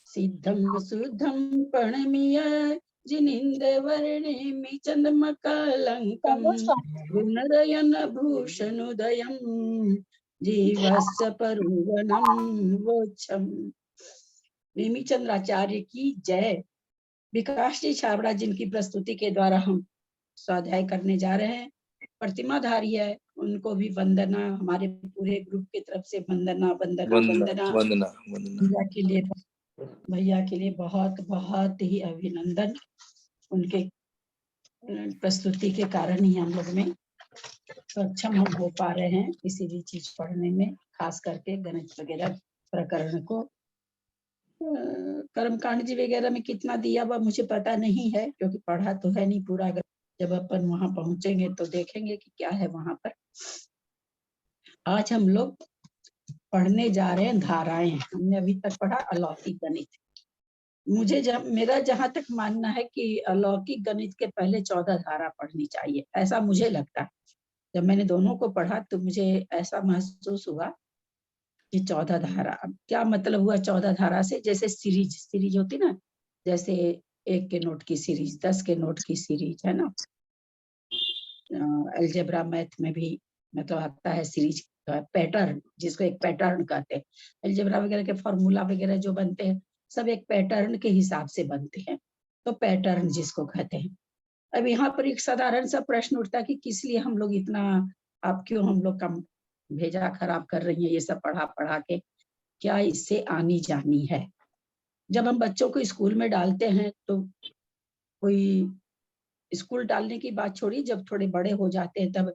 सिद्धं सुद्धं प्रणमीय जिनिन्दवर्णेमि चन्द्रमकलङ्कं गुणरयन भूषणोदयं जीवस्य परुवनं वोच्छम्। नेमिचंद्राचार्य की जय। विकास जी छाबड़ा जिनकी प्रस्तुति के द्वारा हम स्वाध्याय करने जा रहे हैं, प्रतिमाधारी है, उनको भी वंदना, हमारे पूरे ग्रुप की तरफ से वंदना वंदना वंदना वंदना वंदना भैया के लिए बहुत बहुत ही अभिनंदन। उनके प्रस्तुति के कारण ही हम लोग में सक्षम हम हो पा रहे हैं किसी भी चीज पढ़ने में, खास करके गणित वगैरह प्रकरण को। कर्मकांड जी वगैरह में कितना दिया वह मुझे पता नहीं है, क्योंकि पढ़ा तो है नहीं पूरा। जब अपन वहां पहुंचेंगे तो देखेंगे कि क्या है वहां पर। आज हम लोग पढ़ने जा रहे हैं धाराएं। हमने अभी तक पढ़ा अलौकिक गणित। मुझे मेरा जहां तक मानना है कि अलौकिक गणित के पहले 14 धारा पढ़नी चाहिए, ऐसा मुझे लगता है। जब मैंने दोनों को पढ़ा तो मुझे ऐसा महसूस हुआ कि 14 धारा। अब क्या मतलब हुआ 14 धारा से? जैसे सीरीज होती ना, जैसे 1 के नोट की सीरीज, 10 के नोट की सीरीज, है ना। अलजेब्रा मैथ में भी मतलब आता है सीरीज का पैटर्न, जिसको एक पैटर्न कहते हैं। अलजेब्रा वगैरह के फॉर्मूला वगैरह जो बनते हैं सब एक पैटर्न के हिसाब से बनते हैं, तो पैटर्न जिसको कहते हैं। अब यहाँ पर एक साधारण सा प्रश्न उठता है कि किस लिए हम लोग इतना, आप क्यों हम लोग का भेजा खराब कर रही है ये सब पढ़ा पढ़ा के, क्या इससे आनी जानी है? जब हम बच्चों को स्कूल में डालते हैं तो कोई स्कूल डालने की बात छोड़ी, जब थोड़े बड़े हो जाते हैं तब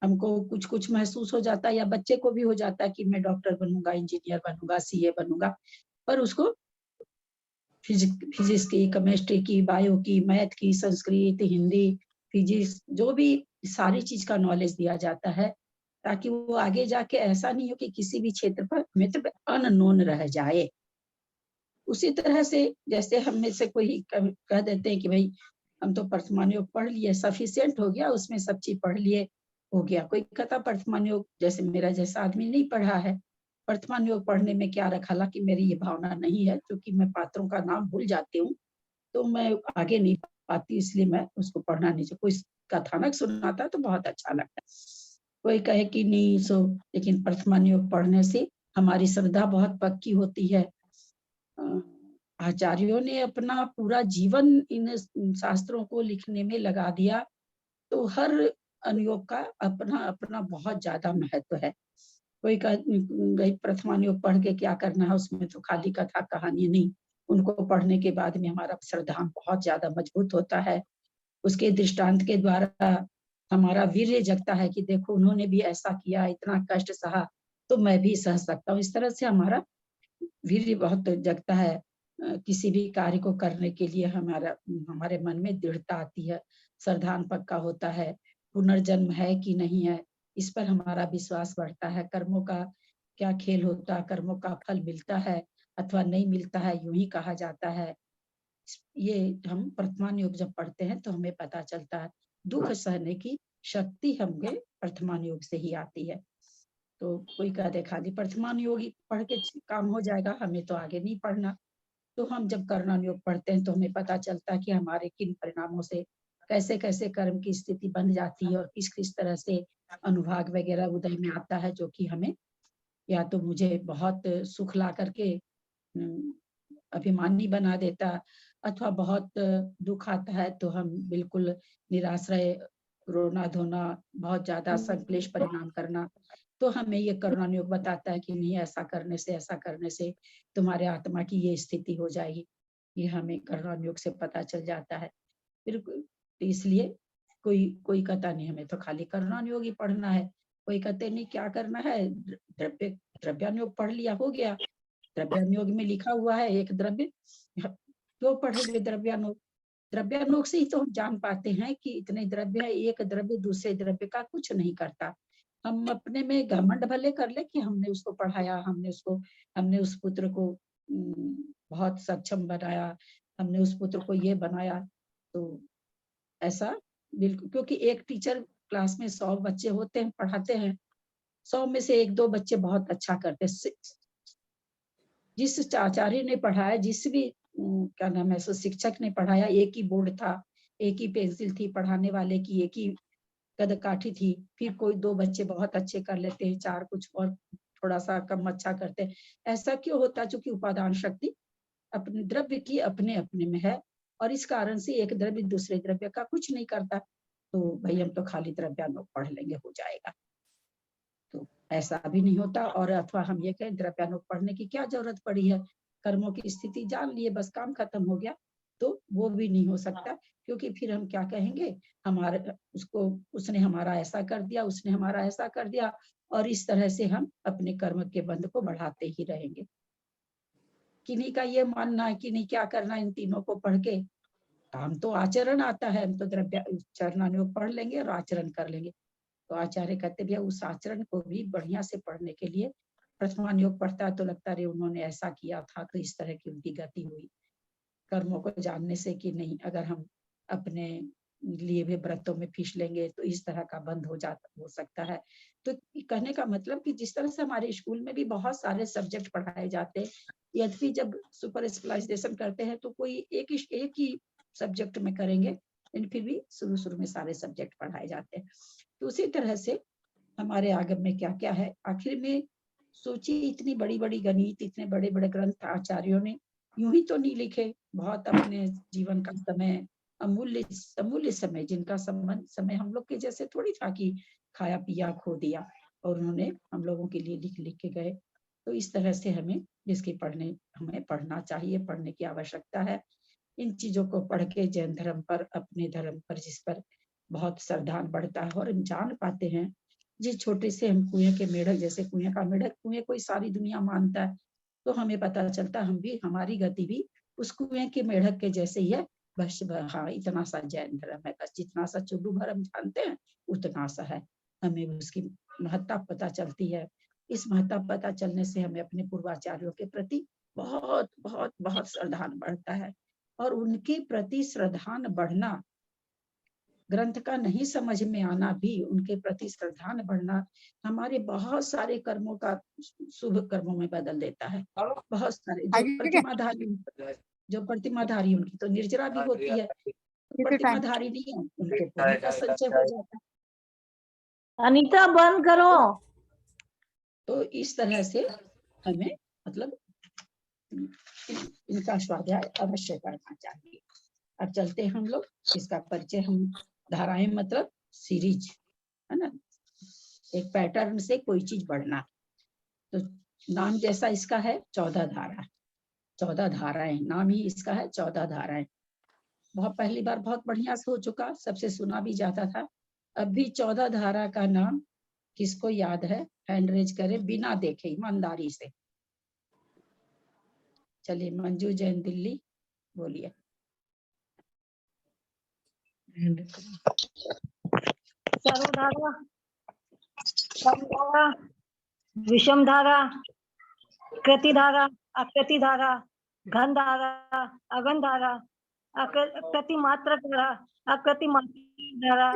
हमको कुछ कुछ महसूस हो जाता है, या बच्चे को भी हो जाता है कि मैं डॉक्टर बनूंगा, इंजीनियर बनूंगा, सीए बनूंगा। पर उसको फिजिक्स की, केमिस्ट्री की, बायो की, मैथ की, संस्कृत, हिंदी, फिजिक्स, जो भी सारी चीज का नॉलेज दिया जाता है, ताकि वो आगे जाके ऐसा नहीं हो कि किसी भी क्षेत्र पर मतलब अननोन रह जाए। उसी तरह से जैसे हम में से कोई कह देते हैं कि भाई हम तो वर्तमान योग पढ़ लिए, सफिशिएंट हो गया, उसमें सब चीज पढ़ लिए, हो गया। कोई कहता वर्तमान योग, जैसे मेरा जैसा आदमी नहीं पढ़ा है, वर्तमान योग पढ़ने में क्या रखा, हालांकि मेरी ये भावना नहीं है, क्योंकि मैं पात्रों का नाम भूल जाती हूँ तो मैं आगे नहीं पाती, इसलिए मैं उसको पढ़ना नहीं चाहिए। कोई कथानक सुनाता तो बहुत अच्छा लगता है, कोई कहे कि नहीं सो, लेकिन वर्तमान योग पढ़ने से हमारी श्रद्धा बहुत पक्की होती है। आचार्यों ने अपना पूरा जीवन इन शास्त्रों को लिखने में लगा दिया, तो हर अनुयोग का अपना अपना बहुत ज्यादा महत्व है। कोई प्रथमानुयोग पढ़ के क्या करना है, उसमें तो खाली कथा कहानी नहीं, उनको पढ़ने के बाद में हमारा श्रद्धा बहुत ज्यादा मजबूत होता है। उसके दृष्टांत के द्वारा हमारा वीर्य जगता है कि देखो उन्होंने भी ऐसा किया, इतना कष्ट सहा, तो मैं भी सह सकता हूँ। इस तरह से हमारा वीर्य बहुत जगता है। किसी भी कार्य को करने के लिए हमारे मन में दृढ़ता आती है, श्रद्धान पक्का होता है, पुनर्जन्म है कि नहीं है, इस पर हमारा विश्वास बढ़ता है। कर्मों का क्या खेल होता है, कर्मों का फल मिलता है अथवा नहीं मिलता है, यूं ही कहा जाता है। ये हम वर्तमान योग जब पढ़ते हैं तो हमें पता चलता है। दुख सहने की शक्ति हमें वर्तमान योग से ही आती है। तो कोई कह दे खाली वर्तमान योगी पढ़ के काम हो जाएगा, हमें तो आगे नहीं पढ़ना। तो हम जब कर्णन योग पढ़ते हैं तो हमें पता चलता है कि हमारे किन परिणामों से कैसे कैसे कर्म की स्थिति बन जाती है और किस किस तरह से अनुभाग वगैरह उदय में आता है, जो कि हमें या तो मुझे बहुत सुख ला करके अभिमानी बना देता, अथवा बहुत दुख आता है तो हम बिल्कुल निराश्रय, रोना धोना, बहुत ज्यादा संक्लेश परिणाम करना। तो हमें ये करुणा योग बताता है कि नहीं, ऐसा करने से तुम्हारे आत्मा की ये स्थिति हो जाएगी। ये हमें करुणा योग से पता चल जाता है। फिर इसलिए कोई कोई कहता नहीं हमें तो खाली करुणा योग ही पढ़ना है, कोई कहते नहीं क्या करना है, द्रव्यानुयोग पढ़ लिया हो गया। द्रव्यानुयोग में लिखा हुआ है एक द्रव्य, क्यों पढ़ेंगे द्रव्यानुयोग? द्रव्यानुयोग से ही तो हम जान पाते हैं कि इतने द्रव्य है, एक द्रव्य दूसरे द्रव्य का कुछ नहीं करता। हम अपने में घमंड भले कर ले कि हमने उसको पढ़ाया, हमने उस पुत्र को बहुत सक्षम बनाया, हमने उस पुत्र को ये बनाया, तो ऐसा बिल्कुल, क्योंकि एक टीचर क्लास में 100 बच्चे होते हैं, पढ़ाते हैं, 100 में से 1-2 बच्चे बहुत अच्छा करते, जिस आचार्य ने पढ़ाया, जिस भी क्या नाम है सो शिक्षक ने पढ़ाया, एक ही बोर्ड था, एक ही पेंसिल थी, पढ़ाने वाले की एक ही कदकाठी थी। फिर कोई 2 बच्चे बहुत अच्छे कर लेते हैं, 4 कुछ और थोड़ा सा कम अच्छा करते हैं। ऐसा क्यों होता है? क्योंकि उपादान शक्ति अपने द्रव्य की अपने अपने में है, और इस कारण से एक द्रव्य दूसरे द्रव्य का कुछ नहीं करता। तो भाई हम तो खाली द्रव्यानुग पढ़ लेंगे, हो जाएगा। तो ऐसा भी नहीं होता। और अथवा हम ये कहें द्रव्यानुग पढ़ने की क्या जरूरत पड़ी है, कर्मों की स्थिति जान लिए, बस काम खत्म हो गया। तो वो भी नहीं हो सकता, क्योंकि फिर हम क्या कहेंगे, हमारे उसको उसने हमारा ऐसा कर दिया, उसने हमारा ऐसा कर दिया, और इस तरह से हम अपने कर्म के बंध को बढ़ाते ही रहेंगे। किन्हीं का ये मानना है कि नहीं, क्या करना इन तीनों को पढ़ के, काम तो आचरण आता है, हम तो द्रव्य चरणानुयोग पढ़ लेंगे और आचरण कर लेंगे। तो आचार्य कहते भैया उस आचरण को भी बढ़िया से पढ़ने के लिए प्रथमानुयोग पढ़ता है तो लगता रहे उन्होंने ऐसा किया था तो इस तरह की उनकी गति हुई। कर्मों को जानने से कि नहीं, अगर हम अपने लिए भी व्रतों में फीस लेंगे तो इस तरह का बंद हो सकता है। तो कहने का मतलब कि जिस तरह से हमारे स्कूल में भी बहुत सारे सब्जेक्ट पढ़ाए जाते हैं, यद्यपि जब सुपर स्पेशलाइजेशन करते हैं तो कोई एक ही सब्जेक्ट में करेंगे, लेकिन फिर भी शुरू में सारे सब्जेक्ट पढ़ाए जाते हैं। तो उसी तरह से हमारे आगम में क्या क्या है, आखिर में सोचिए, इतनी बड़ी बड़ी गणित, इतने बड़े बड़े ग्रंथ आचार्यों ने यूं ही तो नहीं लिखे, बहुत अपने जीवन का समय, अमूल्य अमूल्य समय, जिनका समय हम लोग के जैसे थोड़ी था कि खाया पिया खो दिया, और उन्होंने हम लोगों के लिए लिख लिख के गए। तो इस तरह से हमें हमें पढ़ना चाहिए, पढ़ने की आवश्यकता है। इन चीजों को पढ़ के जैन धर्म पर, अपने धर्म पर, जिस पर बहुत श्रद्धा बढ़ता है, और हम जान पाते हैं जिस छोटे से हम कुएं के मेढक, जैसे कुएं का मेढक, कुएं कोई सारी दुनिया मानता है, तो हमें पता चलता हम भी, हमारी गति भी उस कुएं के मेढक के जैसे ही है। बस हाँ, इतना सा जैन धर्म है, बस जितना सा चुल्लू भर हम जानते हैं उतना सा है। हमें उसकी महत्ता पता चलती है। इस महत्ता पता चलने से हमें अपने पूर्वाचार्यों के प्रति बहुत बहुत बहुत श्रद्धान बढ़ता है। और उनके प्रति श्रद्धान बढ़ना, ग्रंथ का नहीं समझ में आना भी उनके प्रति श्रद्धान बढ़ना, हमारे बहुत सारे कर्मों का शुभ कर्मों में बदल देता है। बहुत सारे जो प्रतिमाधारी उनकी तो निर्जरा भी होती है, प्रतिमाधारी नहीं है उनको पुण्य का संचय हो जाता है। अनीता बंद करो। तो इस तरह से हमें मतलब इनका स्वाध्याय अवश्य करना चाहिए। अब चलते हैं हम लोग, इसका परिचय हम, धाराएं मतलब सीरीज है ना, एक पैटर्न से कोई चीज बढ़ना। तो नाम जैसा इसका है 14 धारा, 14 धाराएं, नाम ही इसका है 14 धाराएं। बहुत पहली बार बहुत बढ़िया से हो चुका, सबसे सुना भी जाता था। अब भी 14 धारा का नाम किसको याद है, हैंड रेज करे बिना देखे, ईमानदारी से। चलिए मंजू जैन दिल्ली बोलिए। सर्वधारा, समधारा, विषम धारा, कृतिधारा, अकृतिधारा, घन धारा, अघन धारा, कृतिमात्रक धारा, अकृतिमात्रक धारा,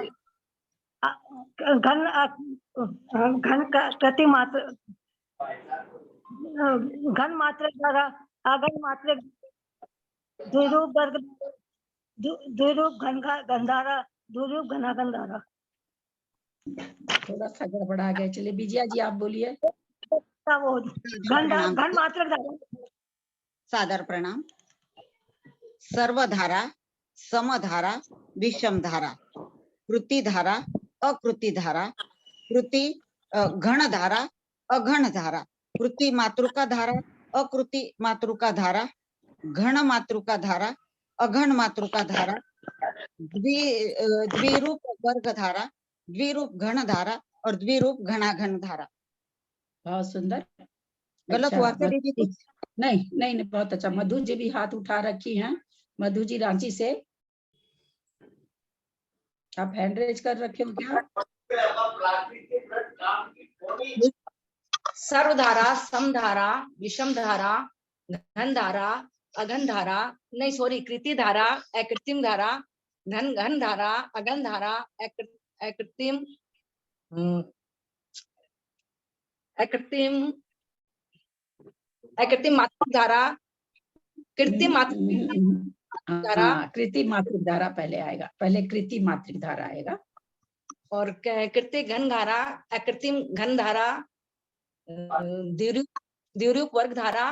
घन घन कृतिमात्र, घन मात्रक धारा, अघन मात्रक, द्विरूप वर्ग, द्विरूप गंधारा, द्विरूप घनाघन धारा। थोड़ा सा गड़बड़ा गया। चलिए विजया जी आप बोलिए। घन मात्रक धारा। सादर प्रणाम। सर्वधारा, समधारा, विषम धारा, कृति धारा, अकृति धारा, कृति घन धारा, अघन धारा, कृति मातृका धारा, अकृति मातृका धारा, घन मातृका धारा, अघन मातृका धारा, द्विरूप वर्ग धारा, द्विरूप घन धारा और द्विरूप घनाघन धारा। बहुत सुंदर। गलत अच्छा, हुआ क्या दीदी कुछ? नहीं, बहुत अच्छा। मधु जी भी हाथ उठा रखी हैं, मधु जी रांची से, आप हैंड रेज कर रखे हो क्या? सर्वधारा, समधारा, विषम धारा, घन धारा, अघन धारा, नहीं सॉरी, कृति धारा, अकृत्रिम धारा, घन धारा, अघन धारा, अकृत्रिम अकृत्रिम अकृत्रिम मात्रिक धारा, कृत्रिम मात्रिक धारा, हाँ, कृत्रिम मात्रिक धारा पहले आएगा, पहले कृत्रिम मात्रिक धारा आएगा। और कृत्रिम घन धारा, अकृत्रिम घन धारा, द्विरूप वर्ग धारा,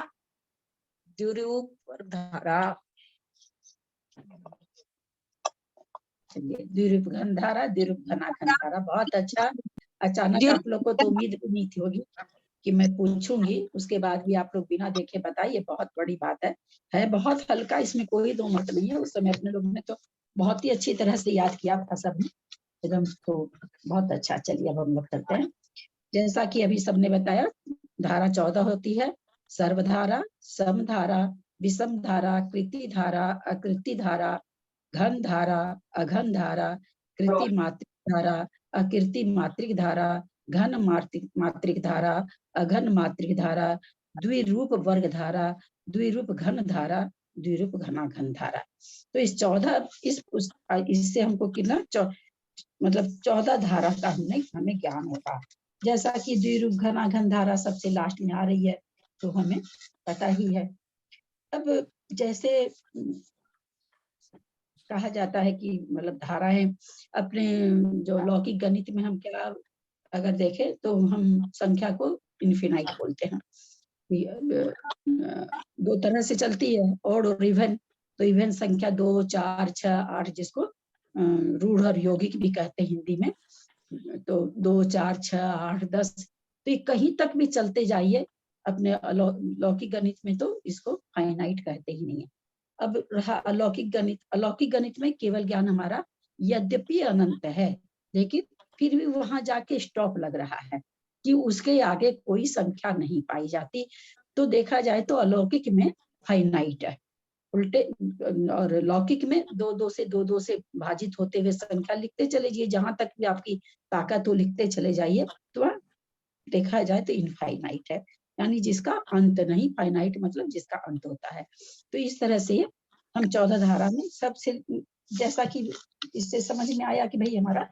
द्विरूप वर्ग धारा, चलिए, द्विरूप घन धारा, द्विरूप घना घन धारा, बहुत अच्छा। अचानक आप लोग को तो उम्मीद नहीं थी होगी कि मैं पूछूंगी, उसके बाद भी आप लोग बिना देखे बताइए, बहुत बड़ी बात है बहुत हल्का, इसमें कोई दो मत नहीं है। उस समय अपने लोगों ने तो बहुत ही अच्छी तरह से याद किया था सबने एकदम, तो बहुत अच्छा। चलिए अब हम लोग करते हैं। जैसा कि अभी सबने बताया, धारा 14 होती है, सर्वधारा, समधारा, विषम धारा, कृति धारा, अकृति धारा, घन धारा, अघन धारा, कृति मात्रिक धारा, अकृति मात्रिक धारा, घन मात्रिक धारा, अघन मात्रिक धारा, द्विरूप वर्ग धारा, द्विरूप घन धारा, द्विरूप घना घन धारा। तो इस 14 इससे हमको कितना मतलब 14 धारा का हमें ज्ञान होगा। जैसा कि द्विरूप घना घन धारा सबसे लास्ट में आ रही है, तो हमें पता ही है। अब जैसे कहा जाता है कि मतलब धाराएं अपने जो लौकिक गणित में हम क्या अगर देखें तो हम संख्या को इन्फिनाइट बोलते हैं। दो तरह से चलती है, ऑड और इवन। तो इवन संख्या 2, 4, 6, 8 जिसको रूढ़ और यौगिक भी कहते हैं हिंदी में। तो 2, 4, 6, 8, 10 तो ये कहीं तक भी चलते जाइए अपने लौकिक गणित में, तो इसको फाइनाइट कहते ही नहीं है। अब रहा अलौकिक गणित। अलौकिक गणित में केवल ज्ञान हमारा यद्यपि अनंत है, लेकिन फिर भी वहां जाके स्टॉप लग रहा है कि उसके आगे कोई संख्या नहीं पाई जाती। तो देखा जाए तो अलौकिक में फाइनाइट है उल्टे, और लौकिक में 2 2 से भाजित होते हुए संख्या लिखते चले जाइए, जहां तक भी आपकी ताकत हो लिखते चले जाइए। तो देखा जाए तो इनफाइनाइट है, यानी जिसका अंत नहीं। फाइनाइट मतलब जिसका अंत होता है। तो इस तरह से हम 14 धारा में सबसे, जैसा कि इससे समझ में आया कि भाई हमारा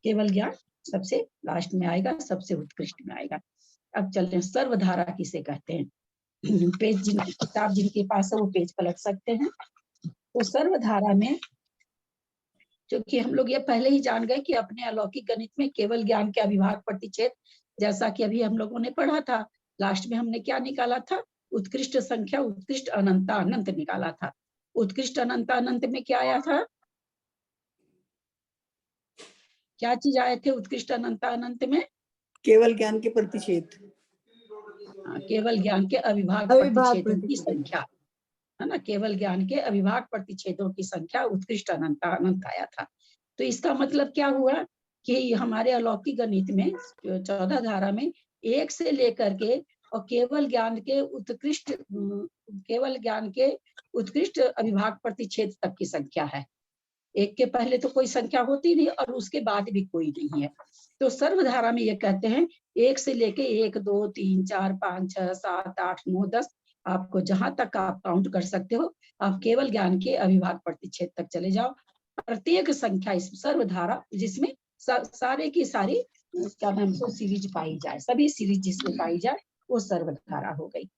केवल ज्ञान सबसे लास्ट में आएगा, सबसे उत्कृष्ट में आएगा। अब चलते हैं सर्वधारा किसे कहते हैं। पेज किताब जिनके पास है वो पेज पलट सकते हैं। तो सर्वधारा में, क्योंकि हम लोग ये पहले ही जान गए कि अपने अलौकिक गणित में केवल ज्ञान के अविभाज्य प्रतिच्छेद, जैसा कि अभी हम लोगों ने पढ़ा था, लास्ट में हमने क्या निकाला था, उत्कृष्ट संख्या, उत्कृष्ट अनंत अनंत निकाला था। उत्कृष्ट अनंत अनंत में क्या आया था, क्या चीज आए थे उत्कृष्ट अनंत अनंत में? केवल ज्ञान के प्रतिच्छेद, केवल ज्ञान के अविभाज्य प्रतिच्छेदों की संख्या है ना, केवल ज्ञान के अविभाज्य प्रतिच्छेदों की संख्या उत्कृष्ट अनंत अनंत आया था। तो इसका मतलब क्या हुआ कि हमारे अलौकिक गणित में 14 धारा में 1 से लेकर के और केवल ज्ञान के उत्कृष्ट अविभाज्य प्रतिच्छेद तक की संख्या है। 1 के पहले तो कोई संख्या होती नहीं और उसके बाद भी कोई नहीं है। तो सर्वधारा में ये कहते हैं 1 से लेके 1, 2, 3, 4, 5, 6, 7, 8, 9, 10, आपको जहां तक आप काउंट कर सकते हो, आप केवल ज्ञान के अविभाज्य प्रतिच्छेद तक चले जाओ। प्रत्येक संख्या इस सर्वधारा जिसमें सारे की सारी क्या नाम से सीरीज पाई जाए, सभी सीरीज जिसमें पाई जाए वो सर्वधारा हो गई।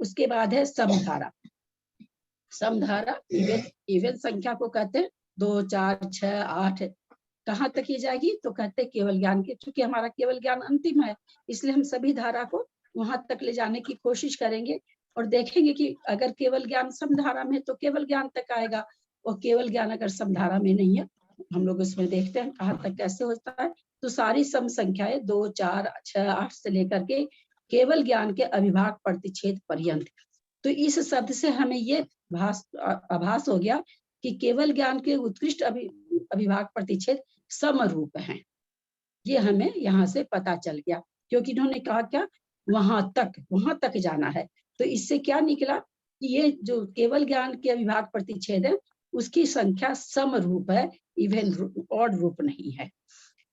उसके बाद है समधारा। समधारा इवन संख्या को कहते हैं, 2, 4, 6, 8 कहाँ तक ही जाएगी, तो कहते हैं केवल ज्ञान के, चूंकि हमारा केवल ज्ञान अंतिम है इसलिए हम सभी धारा को वहां तक ले जाने की कोशिश करेंगे और देखेंगे कि अगर केवल ज्ञान समधारा में तो केवल ज्ञान तक आएगा, और केवल ज्ञान अगर समधारा में नहीं है, हम लोग इसमें देखते हैं कहाँ तक कैसे होता है। तो सारी सम संख्याएं 2, 4, 6, 8 से लेकर के केवल ज्ञान के अविभाज्य प्रतिच्छेद पर्यंत। तो इस शब्द से हमें ये आभास हो गया कि केवल ज्ञान के उत्कृष्ट अविभाज्य प्रतिच्छेद समरूप हैं। ये हमें यहाँ से पता चल गया, क्योंकि इन्होंने कहा क्या, वहां तक जाना है। तो इससे क्या निकला कि ये जो केवल ज्ञान के अविभाज्य प्रतिच्छेद है उसकी संख्या समरूप है, इवन ऑड रूप नहीं है।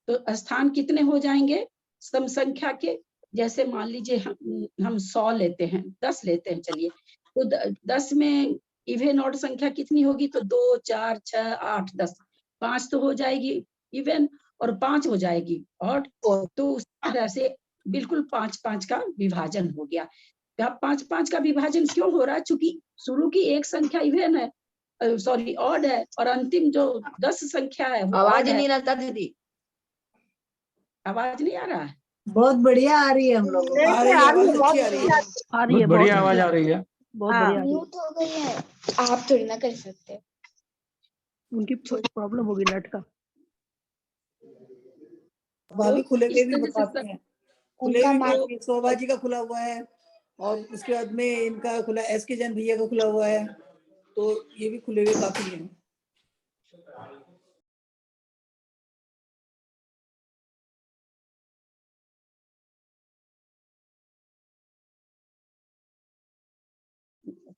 तो स्थान कितने हो जाएंगे सम संख्या के, जैसे मान लीजिए हम 100 लेते हैं, 10 लेते हैं, चलिए तो 10 में इवन ऑड संख्या कितनी होगी, तो 2, 4, 6, 8, 10, 5 तो हो जाएगी इवन और 5 हो जाएगी ऑड। तो उस तरह से बिल्कुल 5 5 का विभाजन हो गया। यहाँ 5-5 का विभाजन क्यों हो रहा है? चूंकि शुरू की एक संख्या इवन है, सॉरी ऑड है, और अंतिम जो 10 संख्या है वो आवाज odd ही है। नहीं रहता दीदी। आवाज नहीं आ रहा है? बहुत बढ़िया आ रही है हम लोगों को। आ रही है, आवाज अच्छी आ रही है। आ रही है, बहुत बढ़िया आवाज आ रही है। बहुत हाँ। बढ़िया आ रही है। म्यूट हो गई है, आप थोड़ी ना कर सकते। उनकी प्रॉब्लम होगी नेट का। भाभी खुले इस हुए भी तरह से बताते हैं, खुले उनका हुए माइक भी, शोभा जी का खुला हुआ है और उसके बाद में इनका खुला, एस के जैन भैया का खुला हुआ है, तो ये भी खुले हुए काफी हैं।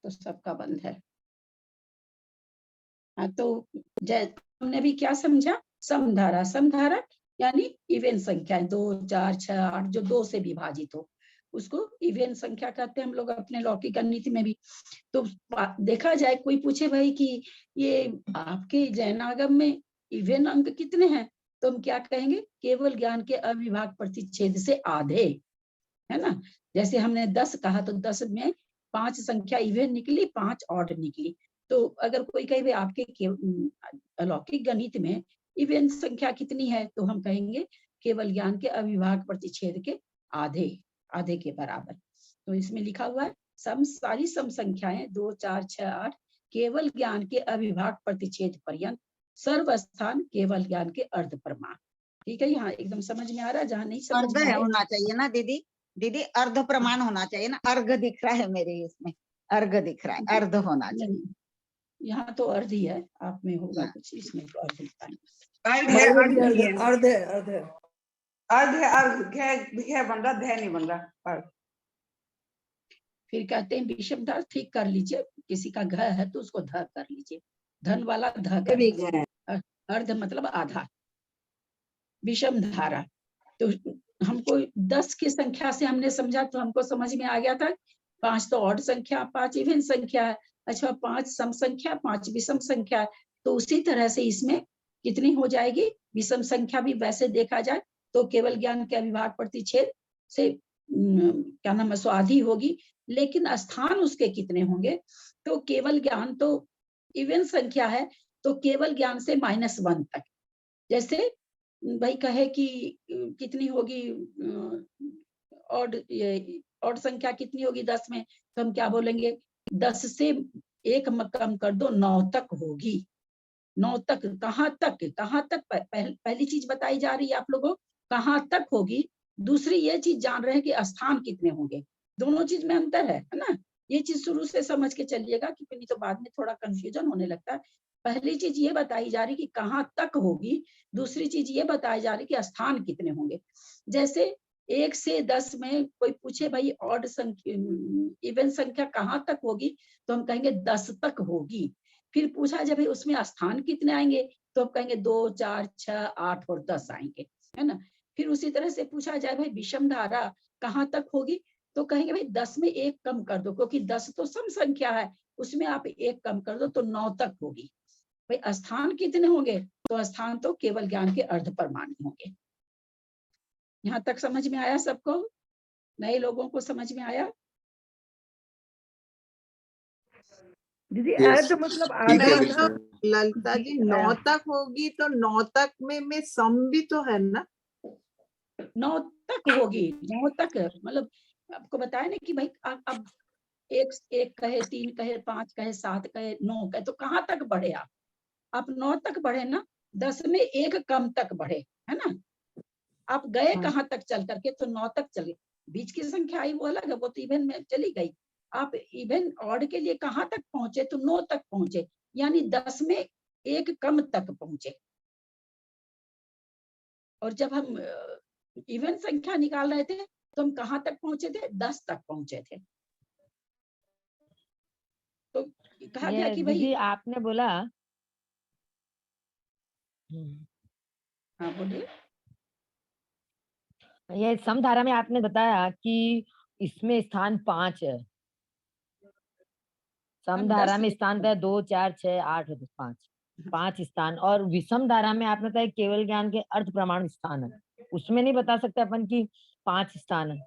तो सबका बंद है। हाँ, तो जय हमने भी क्या समझा? समधारा, समधारा यानी इवन संख्या 2, 4, 6, 8 जो 2 से विभाजित हो, उसको इवन संख्या कहते हैं हम लोग अपने लौकिक गणित में भी। तो देखा जाए, कोई पूछे भाई कि ये आपके जैनागम में इवन अंक कितने हैं, तो हम क्या कहेंगे? केवल ज्ञान के अविभाज्य प्रतिच्छेद से आधे, है ना। जैसे हमने 10 कहा तो 10 में 5 संख्या इवन निकली, 5 ऑड निकली। तो अगर कोई कहे आपके अलौकिक गणित में इवन संख्या कितनी है, तो हम कहेंगे केवल ज्ञान के अविभाज्य प्रतिच्छेद के आधे, आधे के बराबर। तो इसमें लिखा हुआ है सारी सम संख्याएं 2, 4, 6, 8 केवल ज्ञान के अविभाज्य प्रतिच्छेद पर्यंत सर्वस्थान केवल ज्ञान के अर्ध प्रमाण। ठीक है, यहाँ एकदम समझ में आ रहा है? जहाँ नहीं समझ अर्ध में आए होना चाहिए ना दीदी, दीदी अर्ध प्रमाण होना चाहिए ना। अर्घ दिख रहा है मेरे इसमें, अर्घ दिख रहा है, अर्ध होना चाहिए। नहीं, यहाँ तो अर्ध ही है, आप में होगा कुछ, इसमें तो अर्ध लिखा है। अर्ध है, अर्ध नहीं है। अर्ध है, अर्ध है। अर्ध है, अर्ध घ बन रहा, ध नहीं बन रहा। अर्ध। फिर कहते हैं विषम धारा ठीक कर लीजिए, किसी का घ है तो उसको ध कर लीजिए, धन वाला ध कर लीजिए। अर्ध मतलब आधा। विषम धारा, तो हमको 10 की संख्या से हमने समझा, तो हमको समझ में आ गया था 5 तो ऑड संख्या, 5 इवन संख्या है। अच्छा, 5 सम संख्या, 5 विषम संख्या है। तो उसी तरह से इसमें कितनी हो जाएगी विषम संख्या भी? वैसे देखा जाए तो केवल ज्ञान के अविभाज्य प्रतिच्छेद से क्या नाम है, स्वाधि होगी, लेकिन स्थान उसके कितने होंगे? तो केवल ज्ञान तो इवन संख्या है, तो केवल ज्ञान से -1 तक। जैसे भाई कहे कि कितनी होगी ऑड संख्या कितनी होगी 10 में, तो हम क्या बोलेंगे? 10 से 1 कम कर दो, 9 तक होगी। 9 तक, कहाँ तक? कहाँ तक? पहली चीज बताई जा रही है आप लोगों, कहाँ तक होगी। दूसरी ये चीज जान रहे हैं कि स्थान कितने होंगे। दोनों चीज में अंतर है ना। ये चीज शुरू से समझ के चलिएगा, क्योंकि नहीं तो बाद में थोड़ा कंफ्यूजन होने लगता है। पहली चीज ये बताई जा रही कि कहाँ तक होगी, दूसरी चीज ये बताई जा रही कि स्थान कितने होंगे। जैसे 1 से 10 में कोई पूछे भाई ऑड संख्या, इवन संख्या कहाँ तक होगी, तो हम कहेंगे 10 तक होगी। फिर पूछा जाए भाई उसमें स्थान कितने आएंगे, तो हम कहेंगे 2, 4, 6, 8 और 10 आएंगे, है ना। फिर उसी तरह से पूछा जाए भाई विषम धारा कहाँ तक होगी, तो कहेंगे भाई 10 में 1 कम कर दो, क्योंकि 10 तो सम संख्या है, उसमें आप 1 कम कर दो तो 9 तक होगी। भाई स्थान कितने होंगे, तो स्थान तो केवल ज्ञान के अर्ध प्रमाणी होंगे। यहाँ तक समझ में आया सबको? नए लोगों को समझ में आया? दीदी Yes. अर्ध मतलब ठीक है, आधा। बिल्कुल। ललिता जी 9 तक होगी तो 9 तक में सम भी तो है ना। 9 तक होगी, 9 तक मतलब आपको बताया ना कि भाई अब 1 कहे, 3 कहे, 5 कहे, 7 कहे, 9 कहे, तो कहाँ तक बढ़े आप 9 तक बढ़े ना, 10 में 1 कम तक बढ़े, है ना। आप गए कहाँ तक चल करके, तो 9 तक चले। बीच की संख्या आई वो अलग है, वो तो इवन में चली गई। आप इवन ऑड के लिए कहाँ तक पहुंचे, तो 9 तक पहुंचे, यानी 10 में 1 कम तक पहुंचे। और जब हम इवन संख्या निकाल रहे थे तो हम कहाँ तक पहुंचे थे? 10 तक पहुंचे थे। तो कहा गया ये कि भाई, दीदी आपने बोला, हाँ बोलिए। ये समधारा में आपने बताया कि इसमें स्थान 5 है। समधारा में स्थान है 2, 4, 6, 8 और 5 स्थान, और विषम धारा में आपने बताया केवल ज्ञान के अर्ध प्रमाण स्थान है। उसमें नहीं बता सकते अपन कि 5 स्थान है।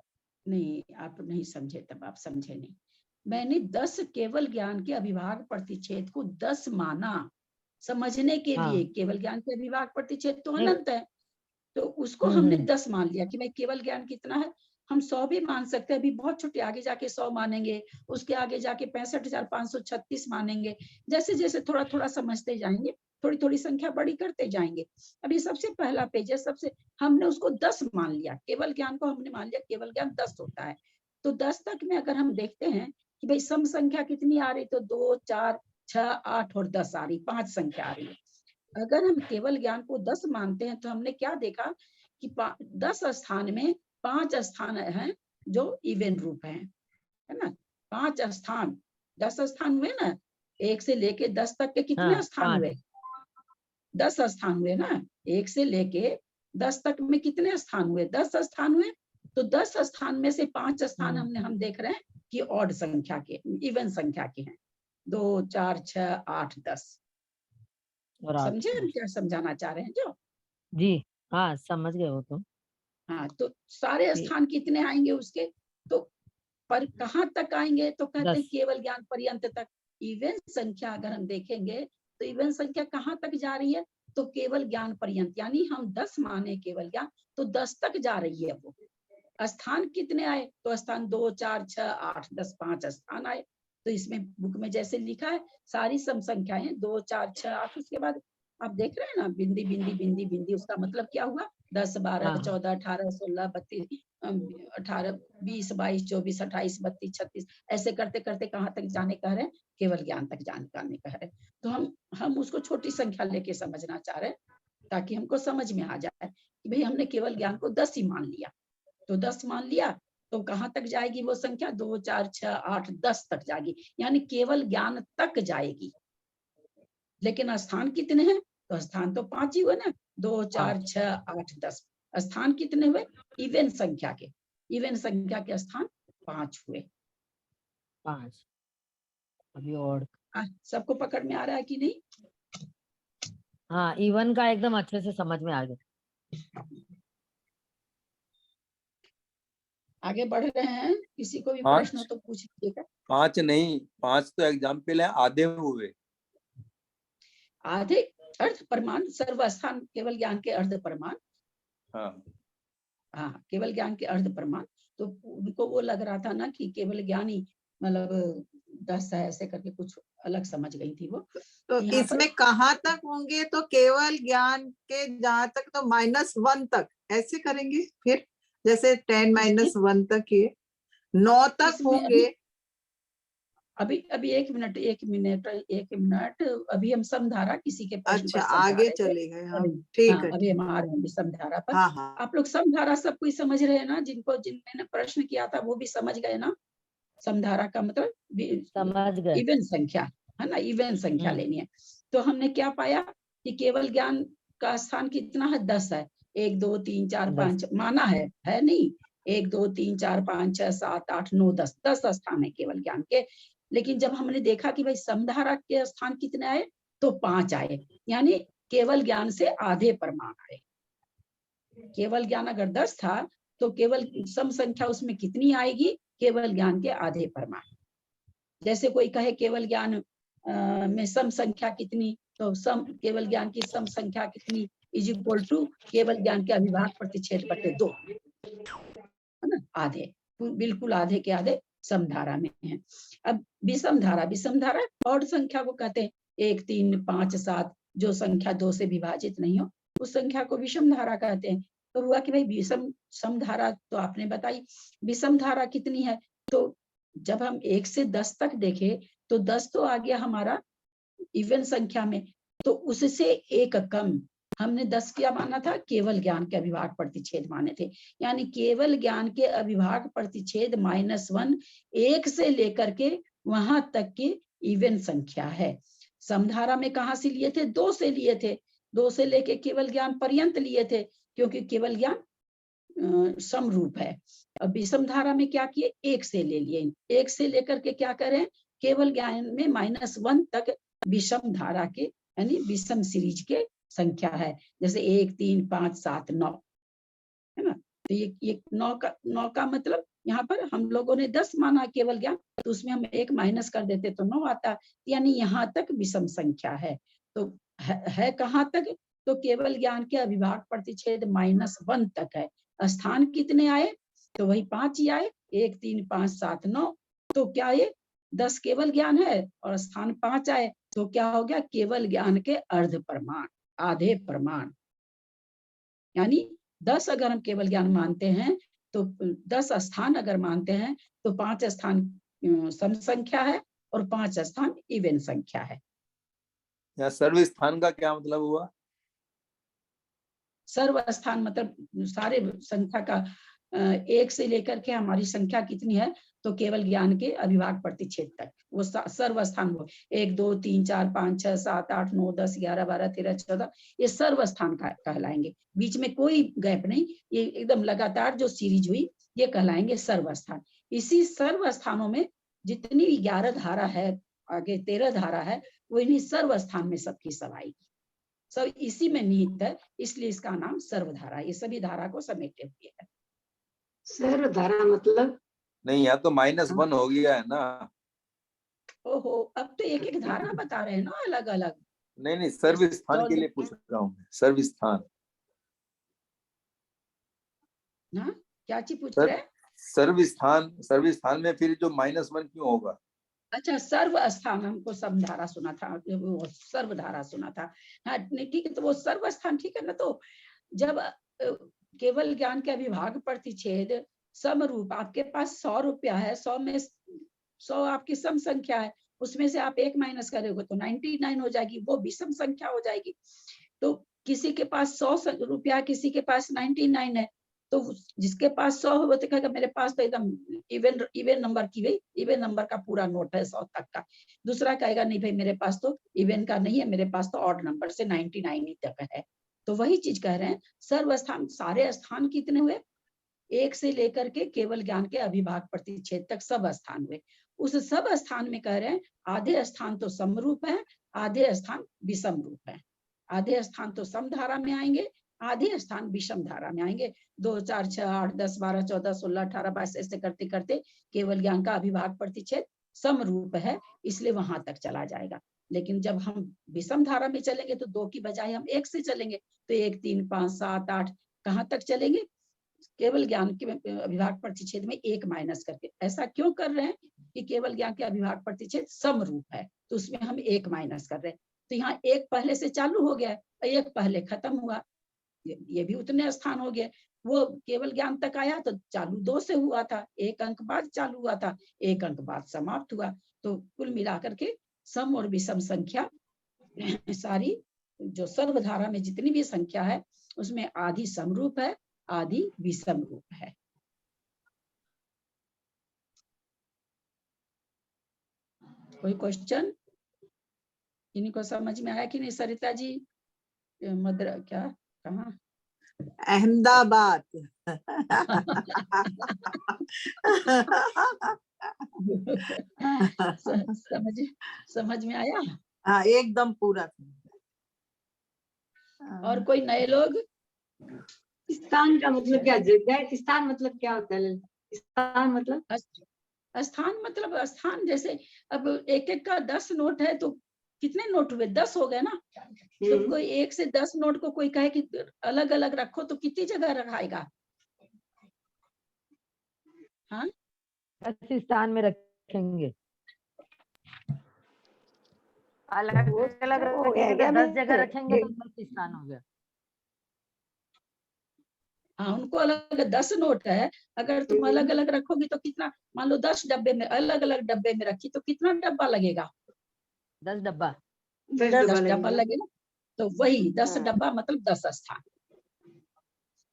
नहीं, आप नहीं समझे, तब आप समझे नहीं। मैंने 10 केवल ज्ञान के अविभाज्य प्रतिच्छेद को 10 माना समझने के हाँ। लिए। केवल ज्ञान के अविभाज्य प्रतिच्छेद तो नहीं। अनंत है, तो उसको हमने हम्म। 10 मान लिया कि भाई केवल ज्ञान कितना है। हम 100 भी मान सकते हैं, अभी बहुत छोटे, आगे जाके 100 मानेंगे, उसके आगे जाके 65,536 मानेंगे। जैसे जैसे थोड़ा थोड़ा समझते जाएंगे, थोड़ी थोड़ी संख्या बड़ी करते जाएंगे। अभी सबसे पहला पेज है, सबसे हमने उसको 10 मान लिया, केवल ज्ञान को हमने मान लिया केवल ज्ञान 10 होता है। तो 10 तक में अगर हम देखते हैं कि भाई सम संख्या कितनी आ रही, तो 2, 4, 6, 8 और 10 आ रही, 5 संख्या आ रही है। अगर हम केवल ज्ञान को 10 मानते हैं तो हमने क्या देखा कि 10 स्थान में 5 स्थान हैं जो इवन रूप हैं, है ना। 5 स्थान, 10 स्थान हुए ना, 1 से लेके 10 तक के कितने हाँ, स्थान 5। हुए? 10 स्थान हुए ना। 1 से लेके 10 तक में कितने स्थान हुए? 10 स्थान हुए। तो 10 स्थान में से 5 स्थान हम देख रहे हैं कि ऑड संख्या के, इवन संख्या के हैं। 2, 4, 6, 8, 10। और 8। समझे हम क्या समझाना चाह रहे हैं जो? जी हाँ, समझ गए वो तो। हाँ, तो सारे कि स्थान कितने आएंगे उसके? तो पर कहाँ तक आएंगे? तो कहते हैं 10। केवल ज्ञान पर्यंत तक। इवन संख्या अगर हम देखेंगे तो इवन संख्या कहाँ तक जा रही है? तो केवल ज्ञान पर्यंत, यानी हम 10 माने केवल ज्ञान, तो 10 तक जा रही है वो। स्थान कितने आए? तो स्थान 2, 4, 6, 8, 10, 5 स्थान आए। तो इसमें बुक में जैसे लिखा है सारी सम संख्याएं 2, 4, 6, 8, उसके बाद आप देख रहे हैं ना, बिंदी बिंदी बिंदी बिंदी, उसका मतलब क्या हुआ? 10, 12, हाँ, 14, 18, 16, 32, 18, 20, 22, 24, 28, 32, 36, ऐसे करते करते कहाँ तक जाने कह रहे हैं? केवल ज्ञान तक जाने कह रहे हैं। तो हम उसको छोटी संख्या लेके समझना चाह रहे हैं, ताकि हमको समझ में आ जाए कि भाई हमने केवल ज्ञान को 10 ही मान लिया। तो 10 मान लिया तो कहाँ तक जाएगी वो संख्या? 2, 4, 6, 8, 10 तक जाएगी, यानी केवल ज्ञान तक जाएगी। लेकिन स्थान कितने हैं? तो स्थान तो 5 ही हुए ना, 2, 4, 6, 8, 10। स्थान कितने हुए? इवन संख्या के, इवन संख्या के स्थान 5 हुए। 5। अभी और सबको पकड़ में आ रहा है कि नहीं? हाँ, इवन का एकदम अच्छे से समझ में आ गया। आगे बढ़ रहे हैं, किसी को भी 5 प्रश्न हो तो पूछ लीजिएगा। 5 नहीं, 5 तो एग्जाम्पल है, आधे हुए। आधे अर्ध प्रमाण, सर्वस्थान केवल ज्ञान के अर्ध प्रमाण। हाँ, हाँ, केवल ज्ञान के अर्ध प्रमाण। तो उनको वो लग रहा था ना कि केवल ज्ञान ही मतलब 10 है, ऐसे करके कुछ अलग समझ गई थी वो। तो यहाँ पर इसमें कहाँ तक होंगे? तो केवल ज्ञान के जहाँ तक तो -1 तक ऐसे करेंगे, फिर जैसे 10 - 1 तक ये 9 तक इसमें होंगे। अभी एक मिनट, अभी हम समधारा किसी के प्रश्न अच्छा, पर समझा आगे रहे थे। चले गए हम। अभी ठीक हाँ, है, अभी हम आ रहे हैं समधारा पर। हाँ हाँ आप लोग समधारा सब कोई समझ रहे हैं ना? जिनने प्रश्न किया था वो भी समझ गए ना? समधारा का मतलब समझ गए। इवन संख्या है ना, इवन संख्या लेनी है। तो हमने क्या पाया कि केवल ज्ञान का स्थान कितना है? 10 है। 1, 2, 3, 4, 5 माना है नहीं? 1, 2, 3, 4, 5, 6, 7, 8, 9, 10 स्थान है केवल ज्ञान के। लेकिन जब हमने देखा कि भाई समधारा के स्थान कितने आए, तो 5 आए, यानी केवल ज्ञान से आधे प्रमाण आए। केवल ज्ञान अगर 10 था तो केवल सम संख्या उसमें कितनी आएगी? केवल ज्ञान के आधे प्रमाण। जैसे कोई कहे केवल ज्ञान में सम संख्या कितनी, तो सम केवल ज्ञान की सम संख्या कितनी इज इक्वल टू केवल ज्ञान के अविभाज्य प्रतिच्छेद बटे 2, है ना? आधे, बिल्कुल आधे के आधे समधारा में है। अब विषम धारा और संख्या को कहते हैं 1, 3, 5, 7, जो संख्या 2 से विभाजित नहीं हो उस संख्या को विषम धारा कहते हैं। तो हुआ कि भाई विषम समधारा तो आपने बताई, विषम धारा कितनी है? तो जब हम 1 से 10 तक देखे तो 10 तो आ गया हमारा इवन संख्या में, तो उससे एक कम हमने 10 क्या माना था? केवल ज्ञान के अविभाज्य प्रतिच्छेद माने थे, यानी केवल ज्ञान के अविभाज्य प्रतिच्छेद -1 1 से लेकर के वहां तक की इवन संख्या है। समधारा में कहां से लिए थे? 2 से लिए थे, 2 से लेके केवल ज्ञान पर्यंत लिए थे, क्योंकि केवल ज्ञान समरूप है। अब विषम धारा में क्या किए? 1 से ले लिए, 1 से लेकर के क्या करें? केवल ज्ञान में -1 तक विषम धारा के यानी विषम सीरीज के संख्या है, जैसे 1, 3, 5, 7, 9, है ना? तो ये 9 का मतलब यहाँ पर हम लोगों ने 10 माना केवल ज्ञान, तो उसमें हम 1 माइनस कर देते तो 9 आता, यानी यहाँ तक विषम संख्या है। तो है कहाँ तक? तो केवल ज्ञान के अविभाज्य प्रतिच्छेद -1 तक है। स्थान कितने आए? तो वही 5 ही आए, 1 3 5 7 9। तो क्या ये 10 केवल ज्ञान है और स्थान 5 आए, तो क्या हो गया? केवल ज्ञान के अर्ध प्रमाण, आधे प्रमाण। यानी 10 अगर हम केवल ज्ञान मानते हैं तो 10 स्थान अगर मानते हैं तो 5 स्थान सम संख्या है और 5 स्थान इवन संख्या है। यहाँ सर्व स्थान का क्या मतलब हुआ? सर्व स्थान मतलब सारे संख्या का 1 से लेकर के हमारी संख्या कितनी है, तो केवल ज्ञान के अविभाज्य प्रतिच्छेद तक वो सर्व स्थान हो। 1 2 3 4 5 6 7 8 9 10 11 12 13 14 ये सर्व स्थान कहलाएंगे। बीच में कोई गैप नहीं, ये एकदम लगातार जो सीरीज हुई ये कहलाएंगे सर्व स्थान। इसी सर्व स्थानों में जितनी भी 11 धारा है, आगे 13 धारा है, वो इन्हीं सर्व स्थान में सबकी सब आएगी, सब इसी में निहित है, इसलिए इसका नाम सर्वधारा, ये सभी धारा को समेटे हुए है। सर्वधारा मतलब नहीं, यहाँ तो -1 हो गया है ना। ओहो, अब तो एक एक धारा बता रहे हैं ना अलग अलग। नहीं, सर्व स्थान के लिए पूछ रहा हूँ, सर्व स्थान। हाँ, क्या चीज पूछ रहे हैं? सर्व स्थान में फिर जो -1 क्यों होगा? अच्छा, सर्व स्थान हमको सब धारा सुना था, वो सर्व धारा सुना था। हाँ ठीक है, तो वो सर्व स्थान ठीक है ना। तो जब केवल ज्ञान के अविभाज्य प्रतिच्छेद समरूप, आपके पास 100 रुपया है, 100 में 100 आपकी सम संख्या है, उसमें से आप 1 माइनस करोगे तो 99 हो जाएगी, वो विषम संख्या हो जाएगी। तो किसी के पास 100 रुपया, किसी के पास 99 है, तो जिसके पास 100 है वो तो कहेगा मेरे पास तो एकदम इवन नंबर की गई, इवन नंबर का पूरा नोट है 100 तक का। दूसरा कहेगा नहीं भाई मेरे पास तो इवन का नहीं है, मेरे पास तो ऑड नंबर से 99 ही तक है। तो वही चीज कह रहे हैं, सर्व स्थान, सारे स्थान कितने हुए? 1 से लेकर के केवल ज्ञान के अविभाज्य प्रतिच्छेद तक सब स्थान हुए। उस सब स्थान में कह रहे हैं आधे स्थान तो समरूप है, आधे स्थान विषम रूप है। आधे स्थान तो सम धारा में आएंगे, आधे स्थान विषम धारा में आएंगे। 2 4 6 8 10 12 14 16 18 22 ऐसे करते करते केवल ज्ञान का अविभाज्य प्रतिच्छेद समरूप है, इसलिए वहां तक चला जाएगा। लेकिन जब हम विषम धारा में चलेंगे तो 2 की बजाय हम 1 से चलेंगे, तो 1 3 5 7 8 कहाँ तक चलेंगे? केवल ज्ञान के अविभाज्य प्रतिच्छेद में 1 माइनस करके। ऐसा क्यों कर रहे हैं कि केवल ज्ञान के अविभाज्य प्रतिच्छेद समरूप है, तो उसमें हम 1 माइनस कर रहे हैं। तो यहाँ 1 पहले से चालू हो गया है, 1 पहले खत्म हुआ, ये भी उतने स्थान हो गए। वो केवल ज्ञान तक आया तो चालू 2 से हुआ था, 1 अंक बाद चालू हुआ था, 1 अंक बाद समाप्त हुआ। तो कुल मिलाकर के सम और विषम संख्या सारी जो सर्वधारा में जितनी भी संख्या है उसमें आधी समरूप है, आधी विषम रूप है। कोई क्वेश्चन? इनको समझ में आया कि नहीं? सरिता जी मद्रा क्या कहाँ? अहमदाबाद। समझ में आया? हाँ, एकदम पूरा। और कोई नए लोग? स्थान का मतलब क्या? जगह स्थान मतलब क्या होता है? स्थान मतलब स्थान मतलब स्थान, जैसे अब एक एक का 10 नोट है तो कितने नोट हुए? 10 हो गए ना। तो कोई 1 से 10 नोट को कोई कहे कि अलग अलग रखो तो कितनी जगह रखाएगा? हाँ, 10 स्थान में रखेंगे। अलग अलग रखेंगे तो 10 जगह रखेंगे तो 10 स्थान हो गया। हाँ, उनको अलग 10 नोट है, अगर तुम अलग अलग रखोगी तो कितना? मान लो 10 डब्बे में, अलग अलग डब्बे में रखी तो कितना डब्बा लगेगा? 10 डब्बा। 10 डब्बा लगेगा। तो वही 10 डब्बा मतलब 10 स्थान।